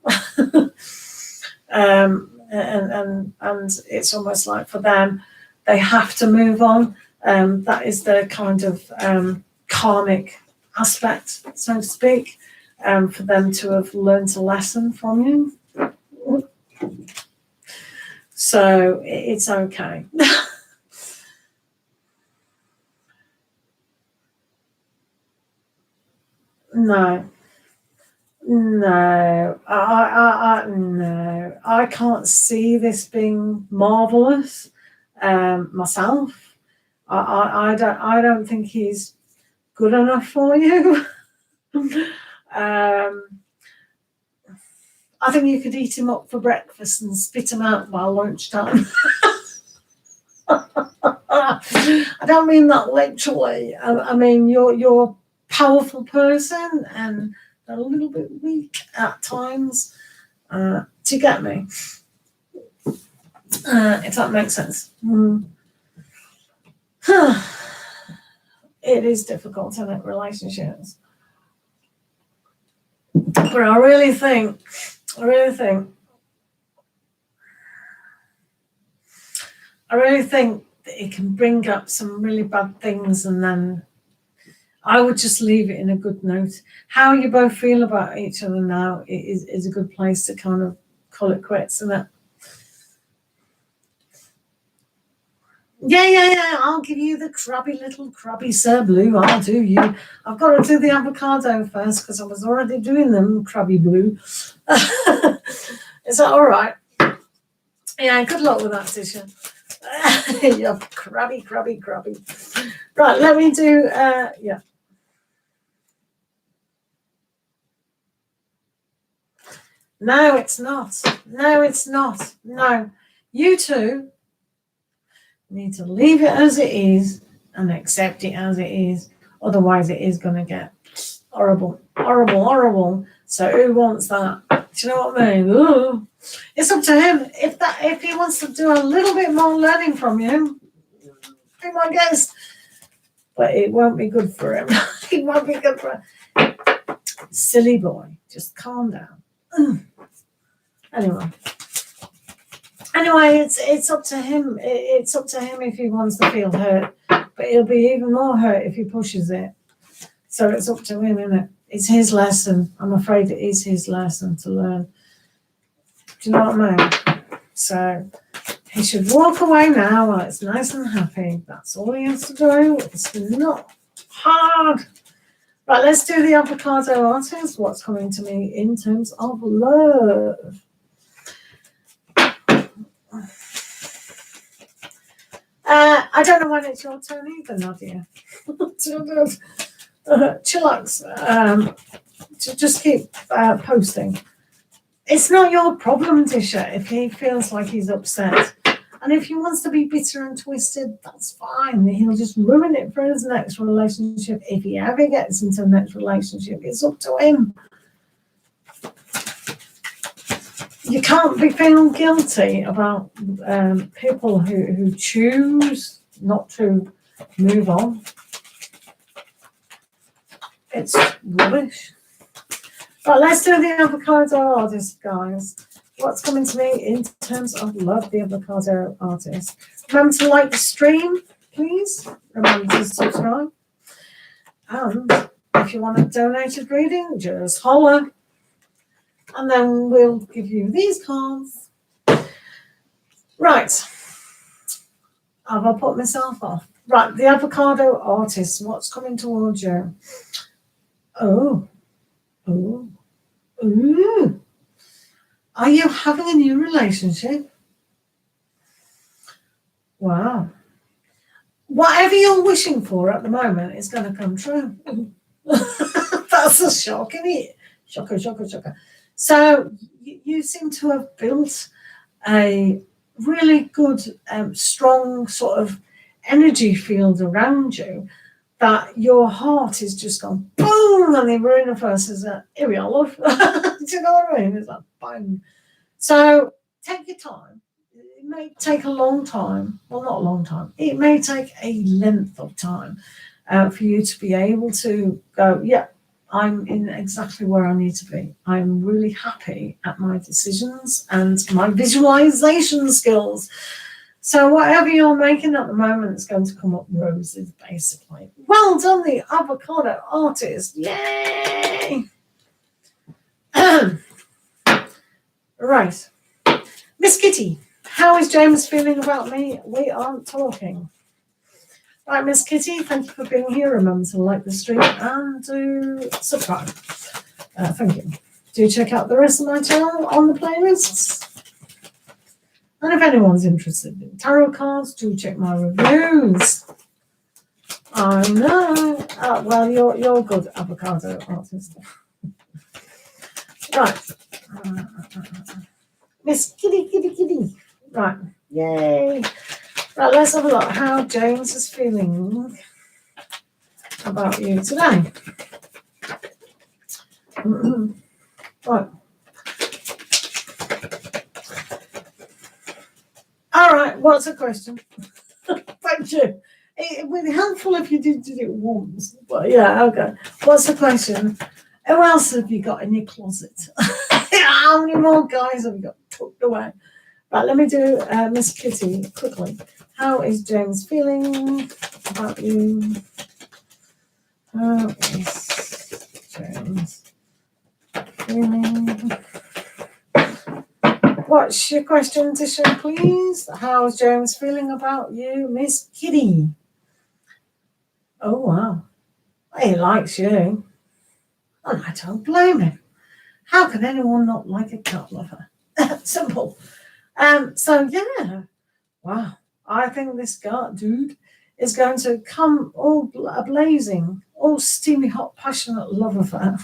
And it's almost like for them, they have to move on. That is their kind of karmic aspect, so to speak, for them to have learned a lesson from you. So it's okay. No, I can't see this being marvelous myself. I don't think he's good enough for you. I think you could eat him up for breakfast and spit him out by lunchtime. I don't mean that literally. I mean you're a powerful person and a little bit weak at times. Do you get me? If that makes sense. It is difficult in relationships. But I really think that it can bring up some really bad things, and then I would just leave it in a good note. How you both feel about each other now is a good place to kind of call it quits, isn't it? Yeah. I'll give you the crabby Sir Blue. I'll do you. I've got to do the avocado first because I was already doing them crabby blue. Is that all right? Yeah, good luck with that, Tisha. You're crabby. Right, let me do, yeah. No, it's not. No, it's not. No. You two need to leave it as it is and accept it as it is. Otherwise, it is going to get horrible, horrible, horrible. So who wants that? Do you know what I mean? Ooh. It's up to him. If he wants to do a little bit more learning from you, be my guest. But it won't be good for him. It won't be good for him. Silly boy. Just calm down. Anyway, it's up to him. It's up to him if he wants to feel hurt. But he'll be even more hurt if he pushes it. So it's up to him, isn't it? It's his lesson. I'm afraid it is his lesson to learn. Do you know what I mean? So he should walk away now while it's nice and happy. That's all he has to do. It's not hard. Right, let's do the avocado artist. What's coming to me in terms of love? I don't know when it's your turn either, Nadia. Chillax. Just keep posting. It's not your problem, Tisha, if he feels like he's upset. And if he wants to be bitter and twisted, that's fine. He'll just ruin it for his next relationship. If he ever gets into the next relationship, it's up to him. You can't be feeling guilty about people who choose not to move on. It's rubbish. But let's do the avocado artist, guys. What's coming to me in terms of love, the avocado artist? Remember to like the stream, please. Remember to subscribe. And if you want a donated reading, just holler. And then we'll give you these cards. Right. Have I put myself off? Right, the avocado artist. What's coming towards you? Oh. Ooh. Ooh. Are you having a new relationship? Wow. Whatever you're wishing for at the moment is going to come true. That's a shock, isn't it? Shocker, shocker, shocker. So you seem to have built a really good, strong sort of energy field around you that your heart is just gone boom, and the universe is here we are, love. Do you know what I mean? It's like bang. So take your time. It may take a long time. Well, not a long time. It may take a length of time for you to be able to go, yeah, I'm in exactly where I need to be. I'm really happy at my decisions and my visualization skills. So whatever you're making at the moment is going to come up roses, basically. Well done, the avocado artist. Yay! Right. Miss Kitty, how is James feeling about me? We aren't talking. Right, Miss Kitty, thank you for being here. Remember to like the stream and do subscribe. Thank you. Do check out the rest of my channel on the playlists. And if anyone's interested in tarot cards, do check my reviews. I know. Well, you're good, avocado artist. Right. Miss Kitty, Kitty, Kitty. Right. Yay. Right, let's have a look how James is feeling about you today. Right. All right, what's the question? Thank you. It would be helpful if you did it once. But yeah, okay. What's the question? Who else have you got in your closet? How many more guys have you got tucked away? Right, let me do Miss Kitty quickly. How is James feeling about you? How is James feeling? What's your question, Tisha, please? How's James feeling about you, Miss Kitty? Oh, wow. He likes you. And I don't blame him. How can anyone not like a cat lover? Simple. So, yeah. Wow. I think this guy, dude, is going to come all blazing, all steamy hot, passionate love affair.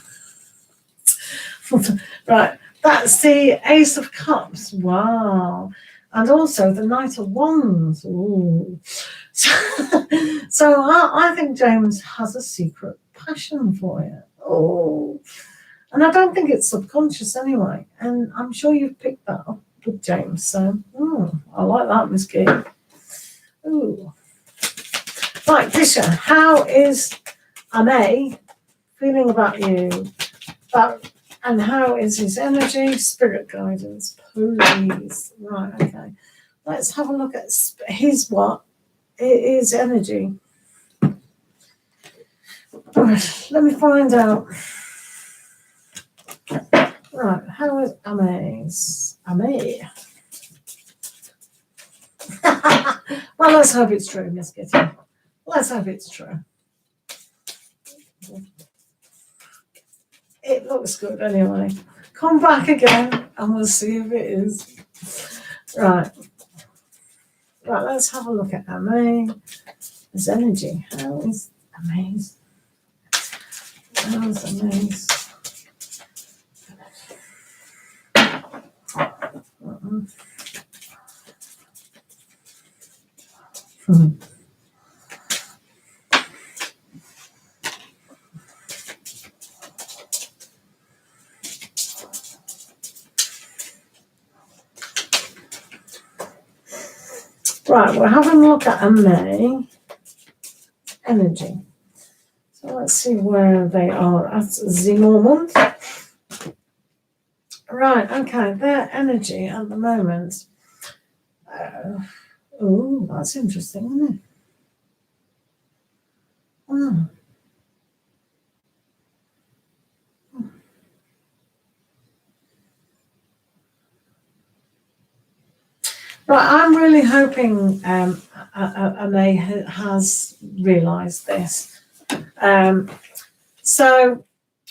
Right, that's the Ace of Cups. Wow. And also the Knight of Wands. Ooh. So I think James has a secret passion for you. Oh. And I don't think it's subconscious anyway. And I'm sure you've picked that up with James. So I like that, Miss Key. Ooh. Right, Tisha, how is Ame feeling about you? And how is his energy? Spirit guidance, please. Right, okay. Let's have a look at his what? His energy. Right, let me find out. Right, how is Ame's? Ame. Well, let's hope it's true, Miss Kitty. Let's hope it's true. It looks good anyway. Come back again and we'll see if it is. Right. Right, let's have a look at Ame. His energy. How is Ame's? How's Ame's? Right, we're having a look at Ame energy. So let's see where they are at the moment. Right, okay, their energy at the moment. Oh, that's interesting, isn't it? Oh. Right, I'm really hoping Ame has realised this. So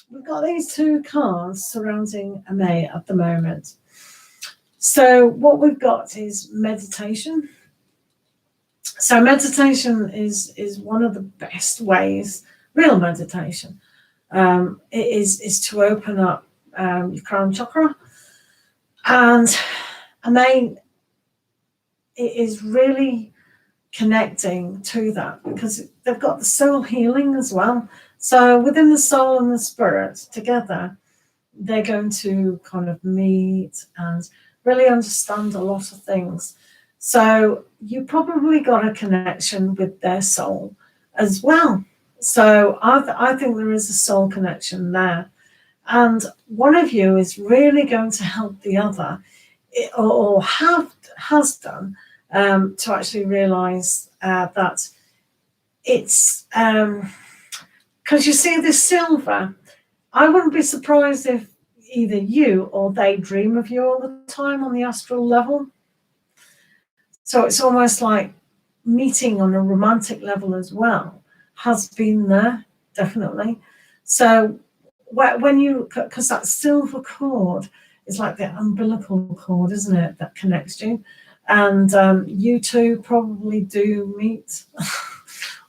we've got these two cards surrounding Ame at the moment. So what we've got is meditation. So meditation is one of the best ways, real meditation. It is to open up your crown chakra, and Ame, it is really connecting to that because they've got the soul healing as well. So within the soul and the spirit together, they're going to kind of meet and really understand a lot of things. So you probably got a connection with their soul as well. So I think there is a soul connection there. And one of you is really going to help the other, or has done, to actually realise that it's because you see this silver. I wouldn't be surprised if either you or they dream of you all the time on the astral level. So it's almost like meeting on a romantic level as well has been there, definitely. So when you, because that silver cord is like the umbilical cord, isn't it, that connects you? And you two probably do meet,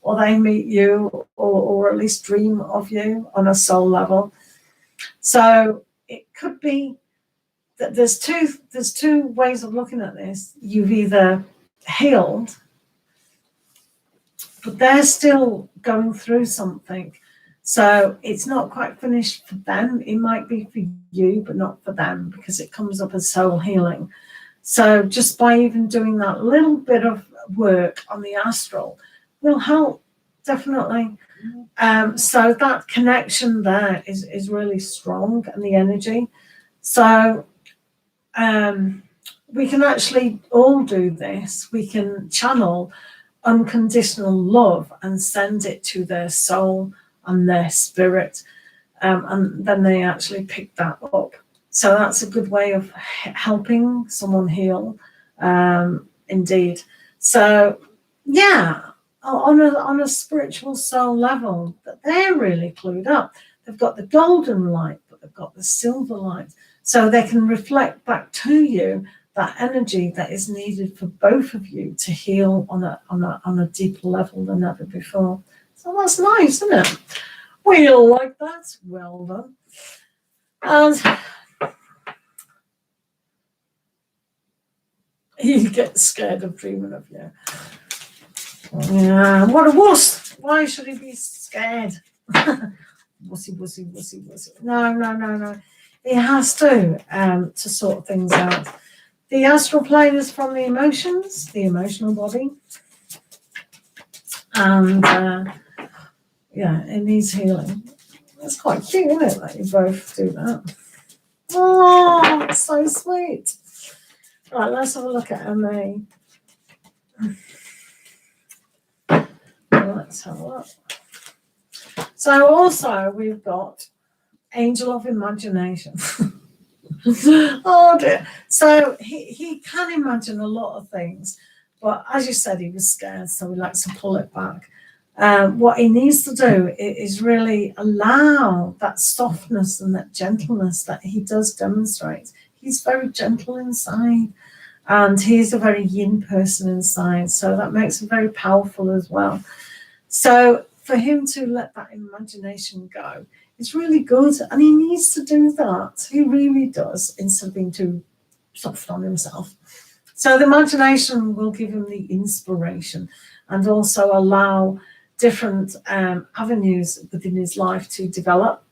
or they meet you, or at least dream of you on a soul level. So it could be that there's two ways of looking at this. You've either healed, but they're still going through something. So it's not quite finished for them. It might be for you, but not for them, because it comes up as soul healing. So just by even doing that little bit of work on the astral will help, definitely. So that connection there is really strong, and the energy. So we can actually all do this. We can channel unconditional love and send it to their soul and their spirit, and then they actually pick that up. So that's a good way of helping someone heal, indeed. So yeah, on a spiritual soul level, that they're really clued up. They've got the golden light, but they've got the silver light, so they can reflect back to you that energy that is needed for both of you to heal on a deeper level than ever before. So that's nice, isn't it? We all like that. Well done. And he gets scared of dreaming of you. Yeah, what a wuss. Why should he be scared? Wussy. No. He has to sort things out. The astral plane is from the emotions, the emotional body. And it needs healing. It's quite cute, isn't it, that you both do that? Oh, it's so sweet. Right, let's have a look at MA. Let's have a look. So also we've got Angel of Imagination. Oh dear. So he can imagine a lot of things, but as you said, he was scared, so he likes to pull it back. What he needs to do is really allow that softness and that gentleness that he does demonstrate. He's very gentle inside, and he's a very yin person inside, so that makes him very powerful as well. So for him to let that imagination go, it's really good, and he needs to do that. He really does, instead of being too soft on himself. So the imagination will give him the inspiration and also allow different avenues within his life to develop.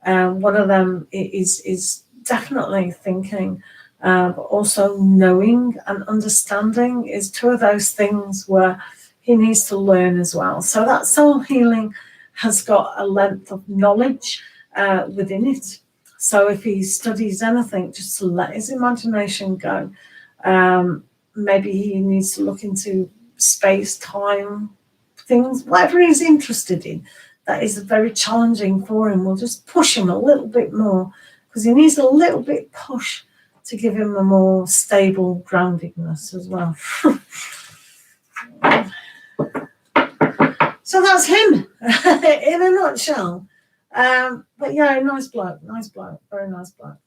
One of them is definitely thinking, but also knowing and understanding is two of those things where he needs to learn as well. So that soul healing has got a length of knowledge within it. So if he studies anything, just to let his imagination go, maybe he needs to look into space, time, things, whatever he's interested in, that is very challenging for him. We'll just push him a little bit more, because he needs a little bit push to give him a more stable groundedness as well. So that's him in a nutshell. But yeah, nice bloke, very nice bloke.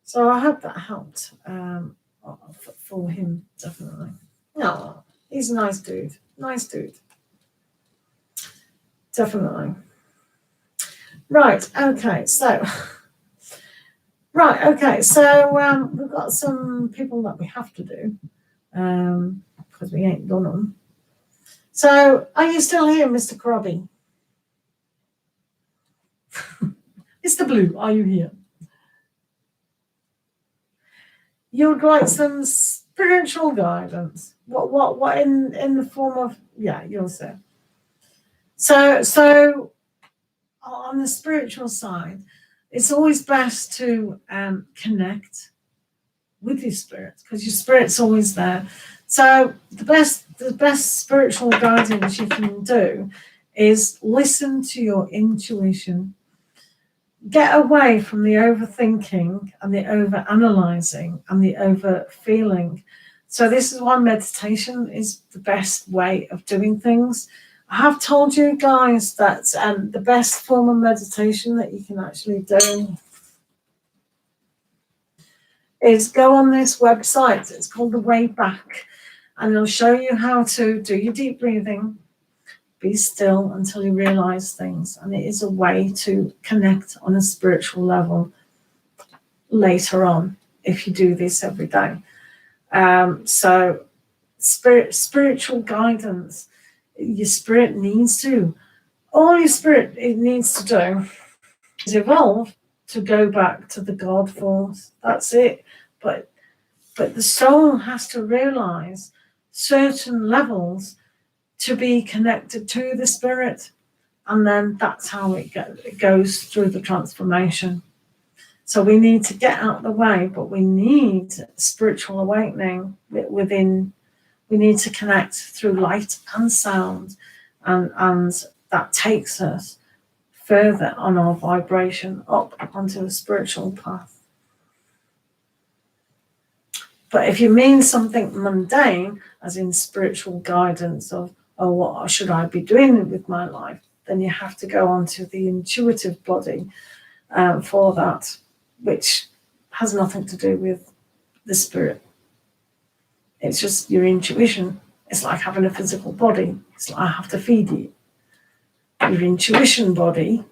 So I hope that helped for him, definitely. No, he's a nice dude. Definitely. Right, okay, so we've got some people that we have to do, because we ain't done them. So, are you still here, Mr. Crobby? Mr. Blue, are you here? You would like some spiritual guidance. What in the form of, yeah, you'll say. So on the spiritual side, it's always best to connect with your spirit, because your spirit's always there. So the best spiritual guidance you can do is listen to your intuition. Get away from the overthinking and the over-analyzing and the over-feeling. So this is why meditation is the best way of doing things. I have told you guys that the best form of meditation that you can actually do is go on this website. It's called The Way Back, and it'll show you how to do your deep breathing, be still until you realize things, and it is a way to connect on a spiritual level later on if you do this every day. So spiritual guidance, your spirit needs to, all your spirit it needs to do is evolve to go back to the God force. That's it. But the soul has to realize certain levels to be connected to the spirit, and then that's how it goes through the transformation. So we need to get out of the way, but we need spiritual awakening within. We need to connect through light and sound, and that takes us further on our vibration up onto a spiritual path. But if you mean something mundane, as in spiritual guidance of, oh, what should I be doing with my life, then you have to go onto the intuitive body for that, which has nothing to do with the spirit. It's just your intuition. It's like having a physical body. It's like I have to feed you. Your intuition body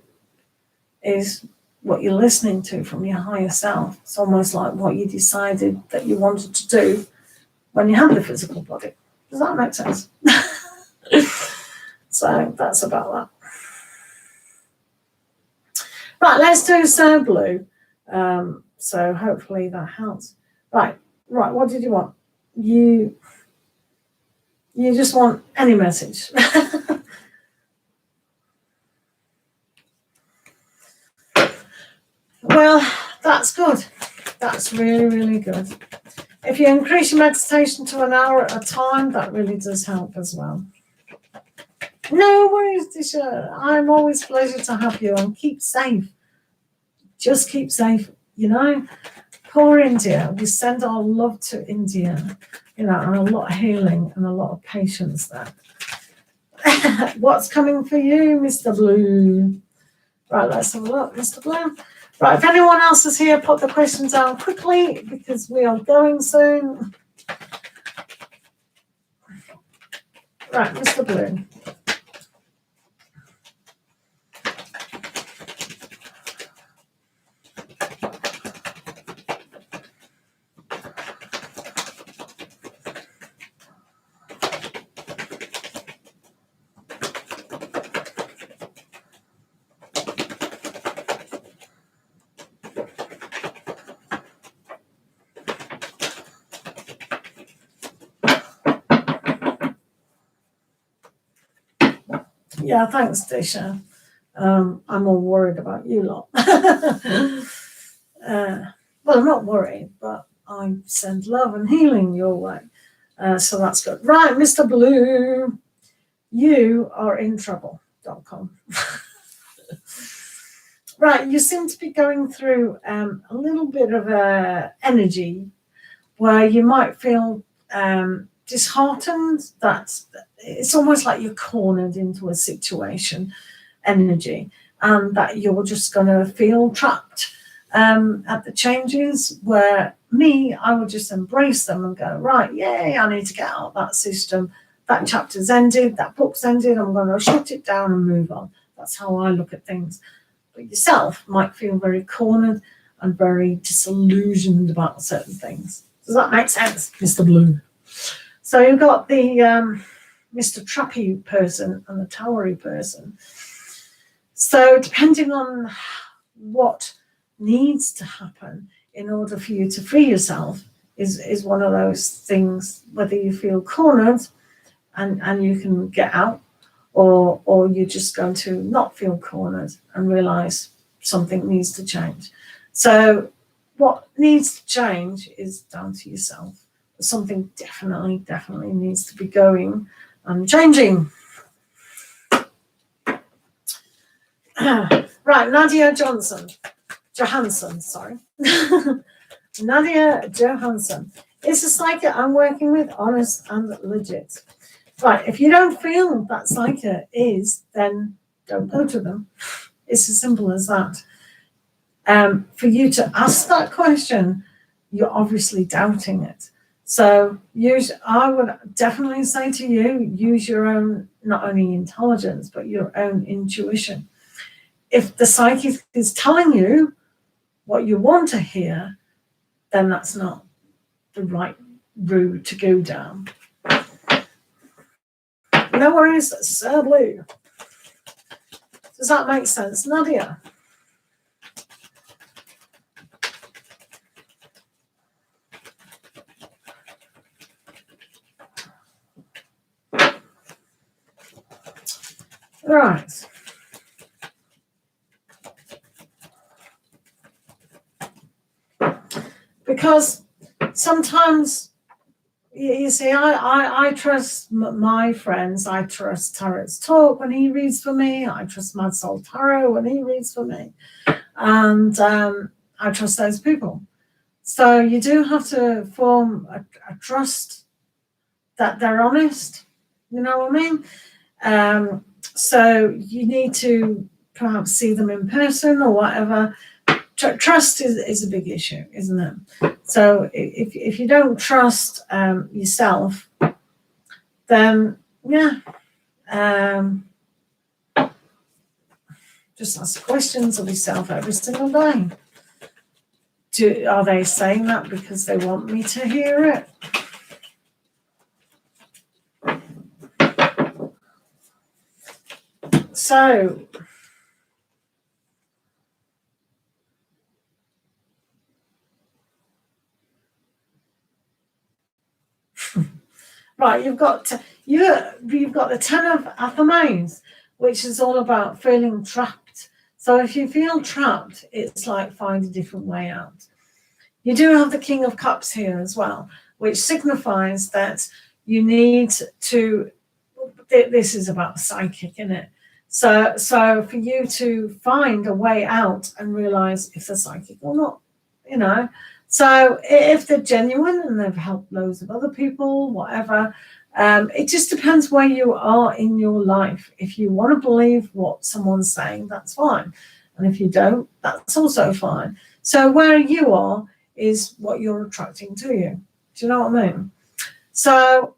is what you're listening to from your higher self. It's almost like what you decided that you wanted to do when you had the physical body. Does that make sense? So that's about that. Right, let's do Sir Blue. So hopefully that helps. Right, what did you want? You just want any message. Well, that's good. That's really, really good. If you increase your meditation to an hour at a time, that really does help as well. No worries, Disha. I'm always a pleasure to have you, and keep safe. Just keep safe, you know. Poor India. We send our love to India, you know, and a lot of healing and a lot of patience there. What's coming for you, Mr. Blue? Right, let's have a look, Mr. Blue. Right, if anyone else is here, put the questions down quickly because we are going soon. Right, Mr. Blue. Yeah, thanks, Disha. I'm more worried about you lot. Well, I'm not worried, but I send love and healing your way. So that's good. Right, Mr. Blue, you are in trouble.com. Right, you seem to be going through a little bit of energy where you might feel disheartened. That it's almost like you're cornered into a situation energy, and that you're just going to feel trapped at the changes, where I would just embrace them and go, right, yay, I need to get out of that system. That chapter's ended, that book's ended, I'm going to shut it down and move on. That's how I look at things. But yourself might feel very cornered and very disillusioned about certain things. Does that make sense, Mr. Blue? So you've got the Mr. Trappy person and the Towery person. So depending on what needs to happen in order for you to free yourself is one of those things, whether you feel cornered and you can get out, or you're just going to not feel cornered and realize something needs to change. So what needs to change is down to yourself. Something definitely needs to be going and changing. Right, Nadia Johansson, sorry. Nadia Johansson. Is the psychic I'm working with honest and legit? Right, if you don't feel that psychic is, then don't go to them. It's as simple as that. For you to ask that question, you're obviously doubting it. So I would definitely say to you, use your own, not only intelligence, but your own intuition. If the psychic is telling you what you want to hear, then that's not the right route to go down. No worries, Sir Blue. Does that make sense, Nadia? Right. Because sometimes, you see, I trust my friends. I trust Tarot's Talk when he reads for me. I trust Mad Soul Tarot when he reads for me. And I trust those people. So you do have to form a trust that they're honest. You know what I mean? So you need to perhaps see them in person or whatever. Trust is a big issue, isn't it? So if you don't trust yourself, then yeah, just ask questions of yourself every single day. Are they saying that because they want me to hear it? So right, you've got the 10 of Athamanes, which is all about feeling trapped. So if you feel trapped, it's like find a different way out. You do have the King of Cups here as well, which signifies that you need to. This is about psychic, isn't it? So for you to find a way out and realize if they're psychic or not, you know. So if they're genuine and they've helped loads of other people, whatever, it just depends where you are in your life. If you want to believe what someone's saying, that's fine. And if you don't, that's also fine. So where you are is what you're attracting to you. Do you know what I mean? So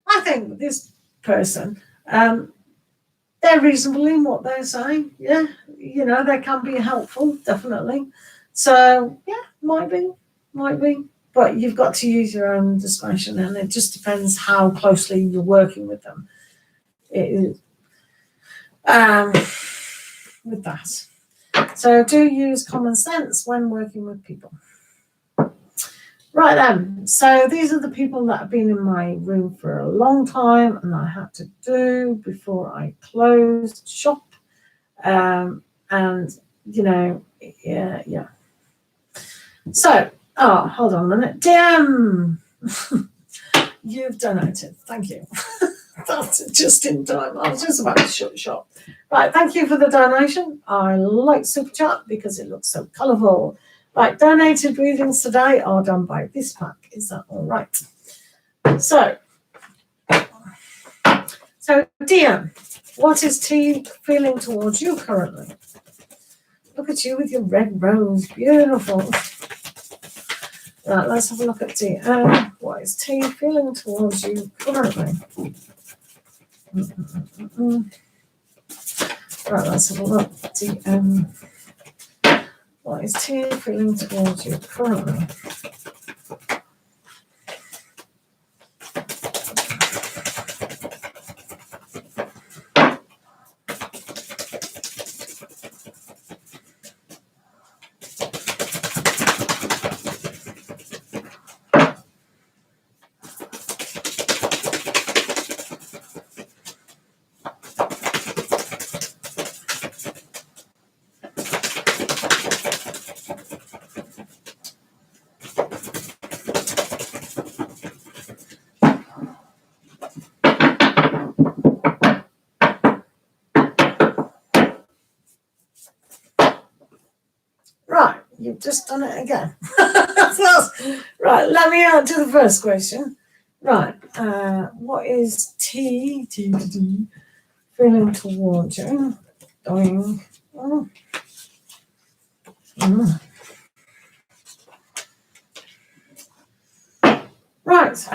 I think this person, they're reasonable in what they're saying. Yeah, you know, they can be helpful, definitely. So yeah, might be. But you've got to use your own discretion, and it just depends how closely you're working with them. With that. So do use common sense when working with people. Right then, so these are the people that have been in my room for a long time, and I had to do before I closed shop. And you know, yeah. So, hold on a minute. Damn, you've donated. Thank you. That's just in time. I was just about to shut shop. Right, thank you for the donation. I like Super Chat because it looks so colourful. Right, donated readings today are done by this pack. Is that all right? So Dear, what is T feeling towards you currently? Look at you with your red rose. Beautiful. Right, let's have a look at T. What is T feeling towards you currently? Right, let's have a look. What is T feeling towards you currently? Right, you've just done it again. Right, let me answer the first question. Right, what is T feeling towards you? Doing. Right,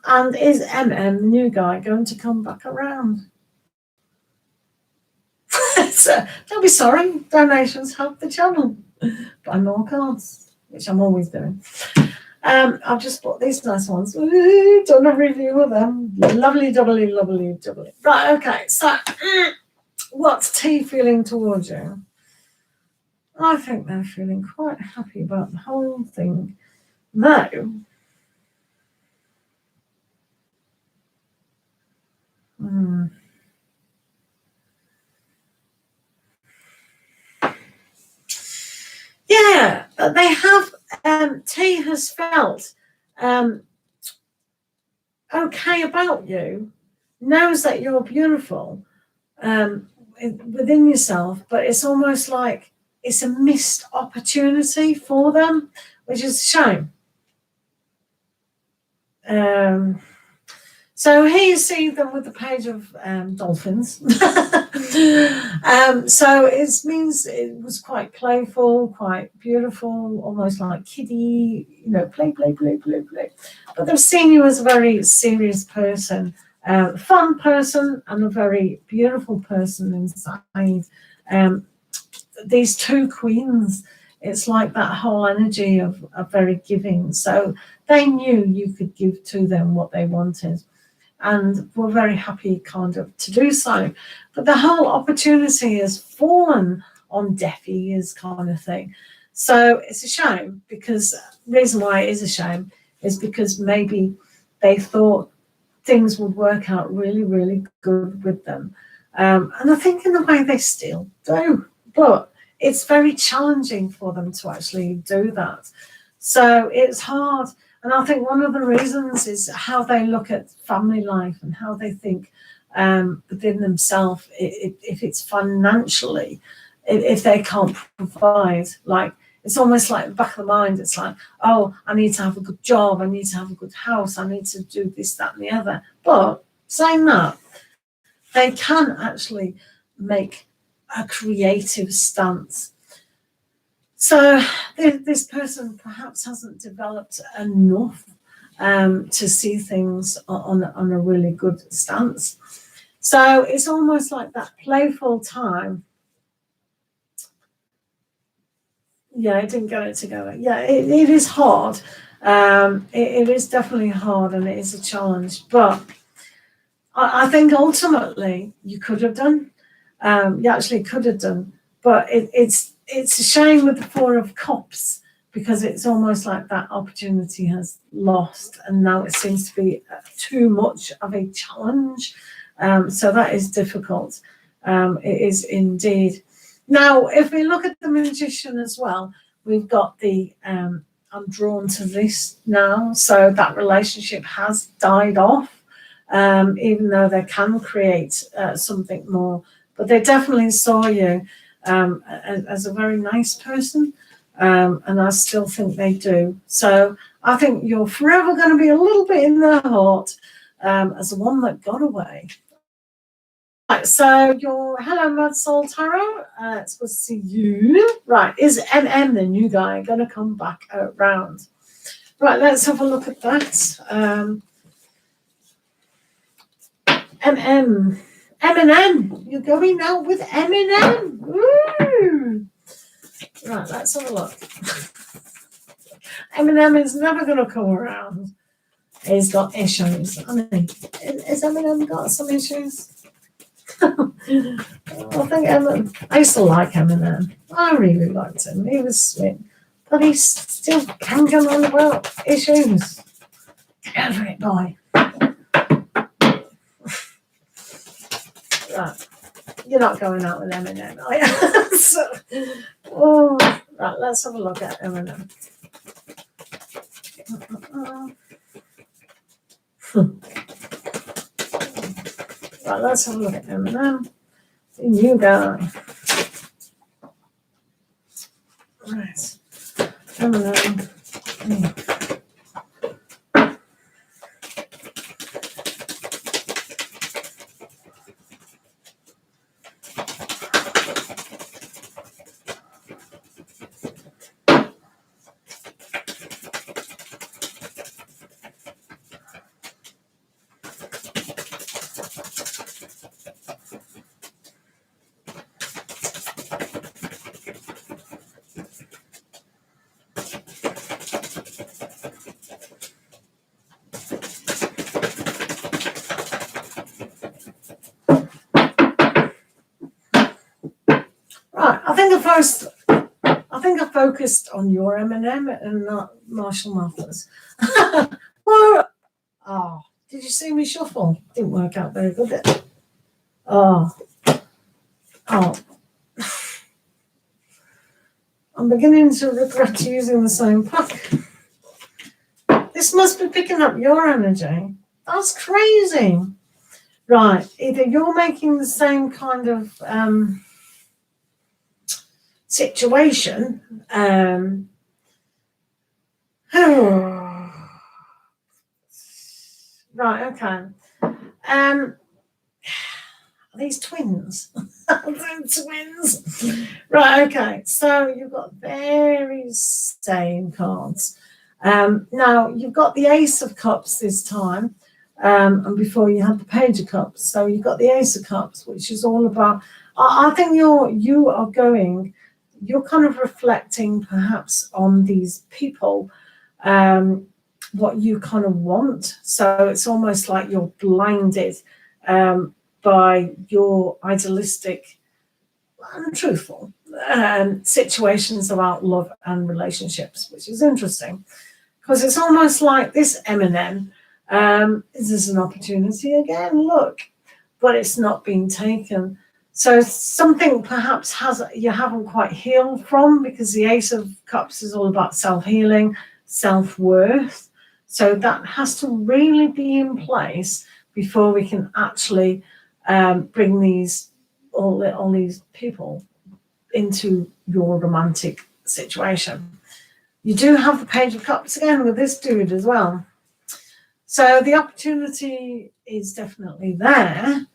and is MM, the new guy, going to come back around? So, don't be sorry, donations help the channel. Buy more cards, which I'm always doing. I've just bought these nice ones. Ooh, done a review of them. Lovely. Right, okay, so what's T feeling towards you? I think they're feeling quite happy about the whole thing. No. Yeah, they have. T has felt okay about you, knows that you're beautiful within yourself, but it's almost like it's a missed opportunity for them, which is a shame. So here you see them with the page of dolphins. So it means it was quite playful, quite beautiful, almost like kiddie, play, play, play, play, play. But they've seen you as a very serious person, fun person, and a very beautiful person inside. These two queens, it's like that whole energy of very giving. So they knew you could give to them what they wanted, and were very happy kind of to do so. But the whole opportunity has fallen on deaf ears kind of thing. So it's a shame, because the reason why it is a shame is because maybe they thought things would work out really, really good with them. And I think in a way they still do, but it's very challenging for them to actually do that. So it's hard. And I think one of the reasons is how they look at family life and how they think within themselves, if it's financially, if they can't provide, like, it's almost like the back of the mind, it's like, oh, I need to have a good job, I need to have a good house, I need to do this, that, and the other. But saying that, they can actually make a creative stance. So this person perhaps hasn't developed enough to see things on a really good stance. So it's almost like that playful time. Yeah, I didn't get it together. Yeah, it is hard. It is definitely hard, and it is a challenge. But I think ultimately you could have done. You actually could have done. But it's a shame with the Four of Cups, because it's almost like that opportunity has lost, and now it seems to be too much of a challenge. So that is difficult. It is indeed. Now, if we look at the Magician as well, we've got the I'm drawn to this now. So that relationship has died off, even though they can create something more. But they definitely saw you as a very nice person, and I still think they do. So I think you're forever going to be a little bit in their heart as the one that got away. Right, so your Hello Mud Soul Tarot, it's good to see you. Right, is MM, the new guy, going to come back around? Right, let's have a look at that. MM. Eminem, you're going out with Eminem. Woo! Right, let's have a look. Eminem is never going to come around. He's got issues. I mean, has Eminem got some issues? I think Eminem. I used to like Eminem. I really liked him. He was sweet, but he's still hanging on about issues. Get over it, boy. Right. You're not going out with Eminem, are you? So, right, let's have a look at Eminem. Right, let's have a look at Eminem. The new guy. Right. Eminem. Right, I think I focused on your Eminem and not Marshall Mathers. Well, did you see me shuffle? Didn't work out very good, did it? Oh. I'm beginning to regret using the same pack. This must be picking up your energy. That's crazy. Right, either you're making the same kind of situation. Right, okay. These twins. Twins. Right, okay. So you've got very same cards. Now you've got the Ace of Cups this time. And before you had the Page of Cups. So you've got the Ace of Cups, which is all about, I think you're kind of reflecting perhaps on these people, what you kind of want. So it's almost like you're blinded by your idealistic and truthful situations about love and relationships, which is interesting because it's almost like this Eminem. This is an opportunity again, look, but it's not being taken. So something perhaps you haven't quite healed from, because the Ace of Cups is all about self-healing, self-worth. So that has to really be in place before we can actually bring all these people into your romantic situation. You do have the Page of Cups again with this dude as well. So the opportunity is definitely there.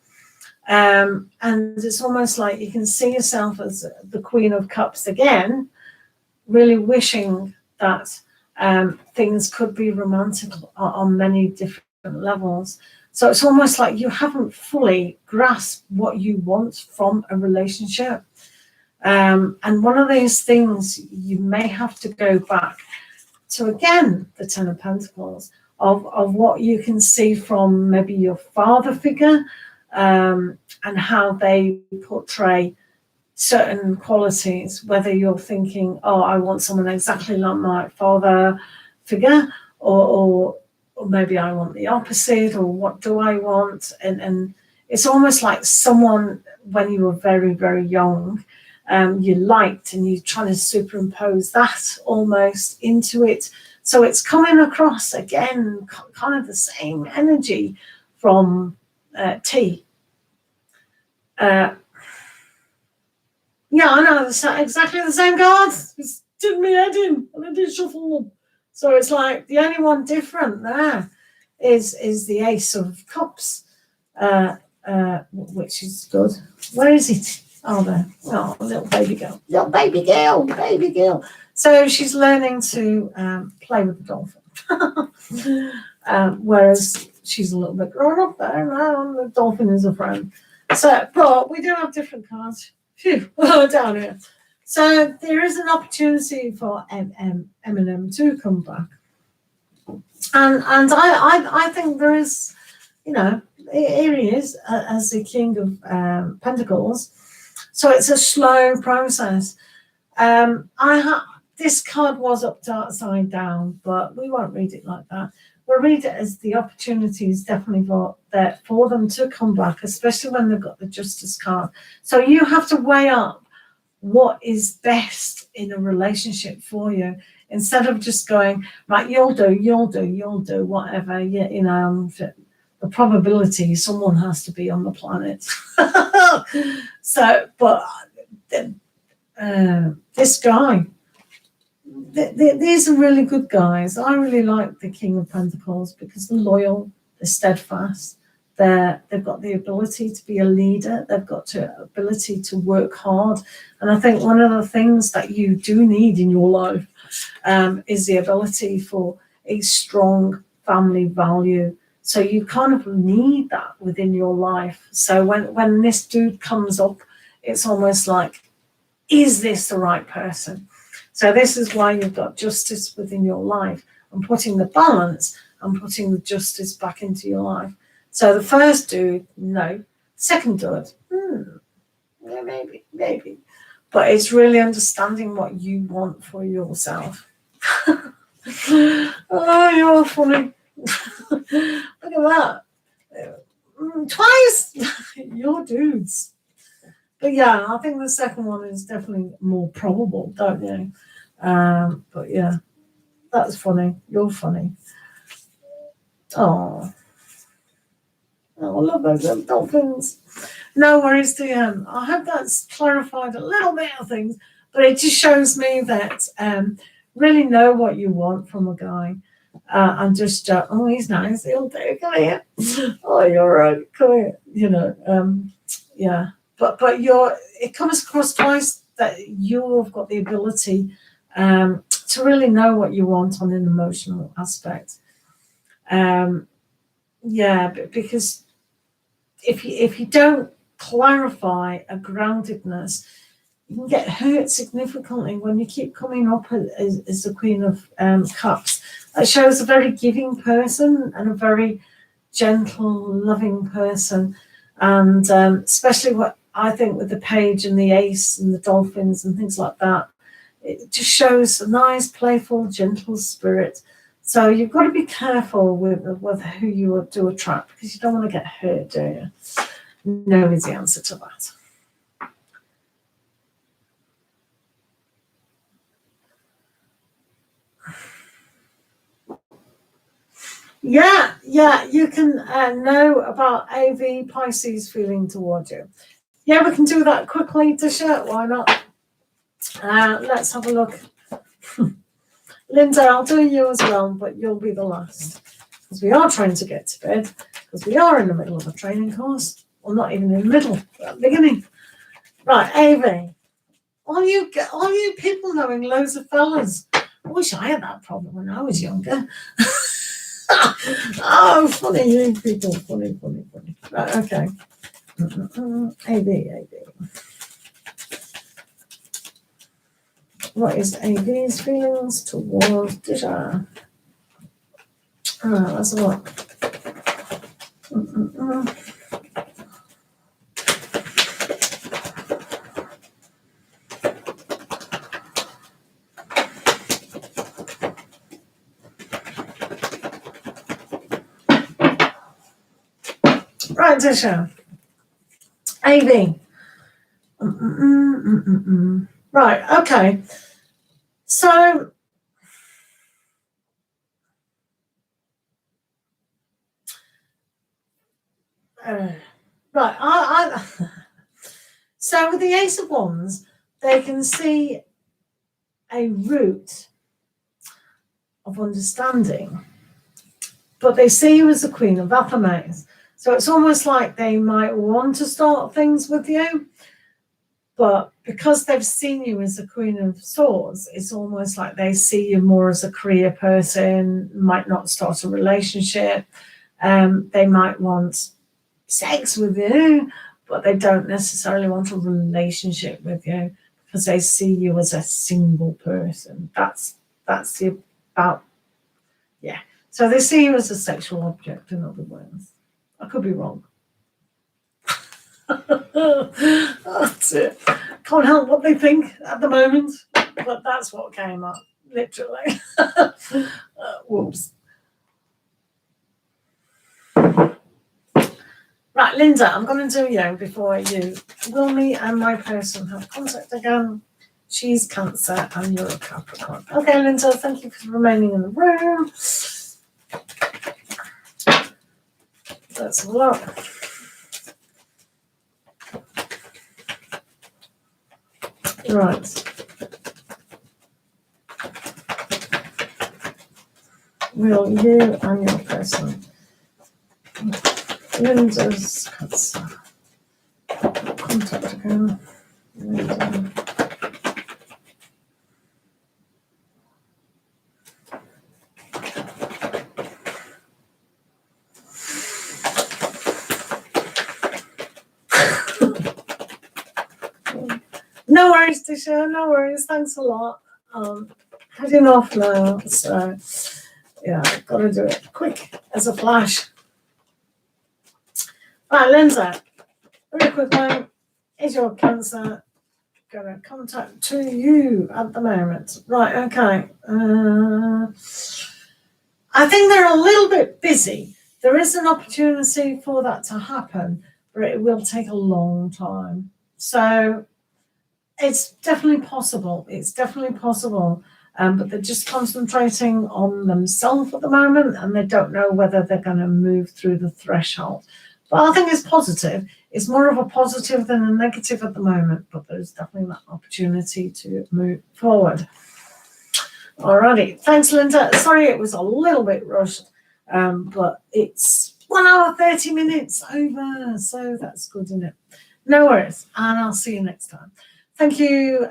And it's almost like you can see yourself as the Queen of Cups again, really wishing that things could be romantic on many different levels. So it's almost like you haven't fully grasped what you want from a relationship. And one of these things you may have to go back to, again, the Ten of Pentacles, of what you can see from maybe your father figure, and how they portray certain qualities, whether you're thinking, oh, I want someone exactly like my father figure, or maybe I want the opposite, or what do I want? And it's almost like someone, when you were very, very young, you liked, and you're trying to superimpose that almost into it. So it's coming across again, kind of the same energy from T. Yeah, I know, exactly the same cards. It's did me head in, and I did shuffle them. So it's like the only one different there is the Ace of Cups, which is good. Where is it? Oh, there. Oh, little baby girl. Little baby girl. Baby girl. So she's learning to play with the dolphin. Whereas she's a little bit grown up there now, and the dolphin is a friend. So, but we do have different cards. Phew, down here. So there is an opportunity for Eminem to come back. And I think there is, here he is as the King of Pentacles. So it's a slow process. This card was upside down, but we won't read it like that. We'll read it as the opportunity is definitely there for them to come back, especially when they've got the Justice card. So you have to weigh up what is best in a relationship for you, instead of just going, right, you'll do, whatever. The probability someone has to be on the planet. So, but this guy, these are really good guys. I really like the King of Pentacles because they're loyal, they're steadfast, they've got the ability to be a leader, they've got the ability to work hard. And I think one of the things that you do need in your life is the ability for a strong family value. So you kind of need that within your life. So when this dude comes up, it's almost like, is this the right person? So this is why you've got justice within your life, and putting the balance and putting the justice back into your life. So the first dude, no. Second dude, yeah, maybe. But it's really understanding what you want for yourself. Oh, you're funny. Look at that. Twice. You're dudes. But yeah, I think the second one is definitely more probable, don't you? But yeah, that's funny. You're funny. Oh, I love those little dolphins. No worries, DM. I hope that's clarified a little bit of things, but it just shows me that really know what you want from a guy. and just, oh, he's nice, he'll do, come here. Oh, you're right, come here, yeah. But it comes across twice that you've got the ability to really know what you want on an emotional aspect. Because if you don't clarify a groundedness, you can get hurt significantly when you keep coming up as the Queen of Cups. That shows a very giving person and a very gentle, loving person. And especially what I think with the Page and the Ace and the Dolphins and things like that, it just shows a nice, playful, gentle spirit. So you've got to be careful with who you do attract, because you don't want to get hurt, do you? No is the answer to that. Yeah, you can know about AV Pisces feeling towards you. Yeah, we can do that quickly, Tisha. Why not? Let's have a look. Linda, I'll do you as well, but you'll be the last, because we are trying to get to bed, because we are in the middle of a training course. Well, not even in the middle, but at the beginning. Right, AV. All you people knowing loads of fellas. I wish I had that problem when I was younger. Oh, funny, you people. Funny. Right, okay. AV. What is AV's feelings towards Disha? Let's have a look. Right, Disha. AV. Right, okay. So, right, so with the Ace of Wands, they can see a route of understanding, but they see you as the Queen of Athames. So it's almost like they might want to start things with you, but because they've seen you as the Queen of Swords, it's almost like they see you more as a career person, might not start a relationship. They might want sex with you, but they don't necessarily want a relationship with you, because they see you as a single person. That's the about, yeah. So they see you as a sexual object, in other words. I could be wrong. That's it. Can't help what they think at the moment, but that's what came up, literally. Whoops. Right, Linda, I'm going to do you before you. Will me and my person have contact again? She's Cancer and you're a Capricorn. Okay, Linda, thank you for remaining in the room. Let's have a look. Right. Will you and your person. Linda's Cancer. Contact again. Linda. No worries, Tisha, no worries. Thanks a lot. Heading off now, so yeah, I've got to do it quick as a flash. Right, Linda, very quickly, is your Cancer going to contact to you at the moment? Right, okay. I think they're a little bit busy. There is an opportunity for that to happen, but it will take a long time. So it's definitely possible. But they're just concentrating on themselves at the moment, and they don't know whether they're going to move through the threshold. But I think it's positive. It's more of a positive than a negative at the moment, but there's definitely that opportunity to move forward. Alrighty, thanks, Linda. Sorry it was a little bit rushed, but it's 1 hour 30 minutes over, so that's good, isn't it? No worries, and I'll see you next time. Thank you,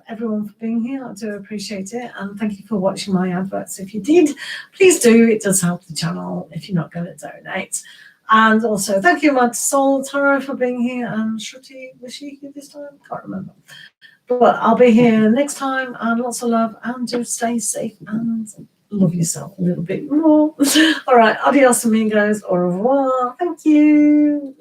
everyone, for being here. I do appreciate it, and thank you for watching my adverts. If you did, please do. It does help the channel if you're not going to donate. And also, thank you, Mad Soul Tarot, for being here, and Shruti, was she here this time? Can't remember. But I'll be here next time, and lots of love, and do stay safe and love yourself a little bit more. All right, adios amigos, au revoir. Thank you.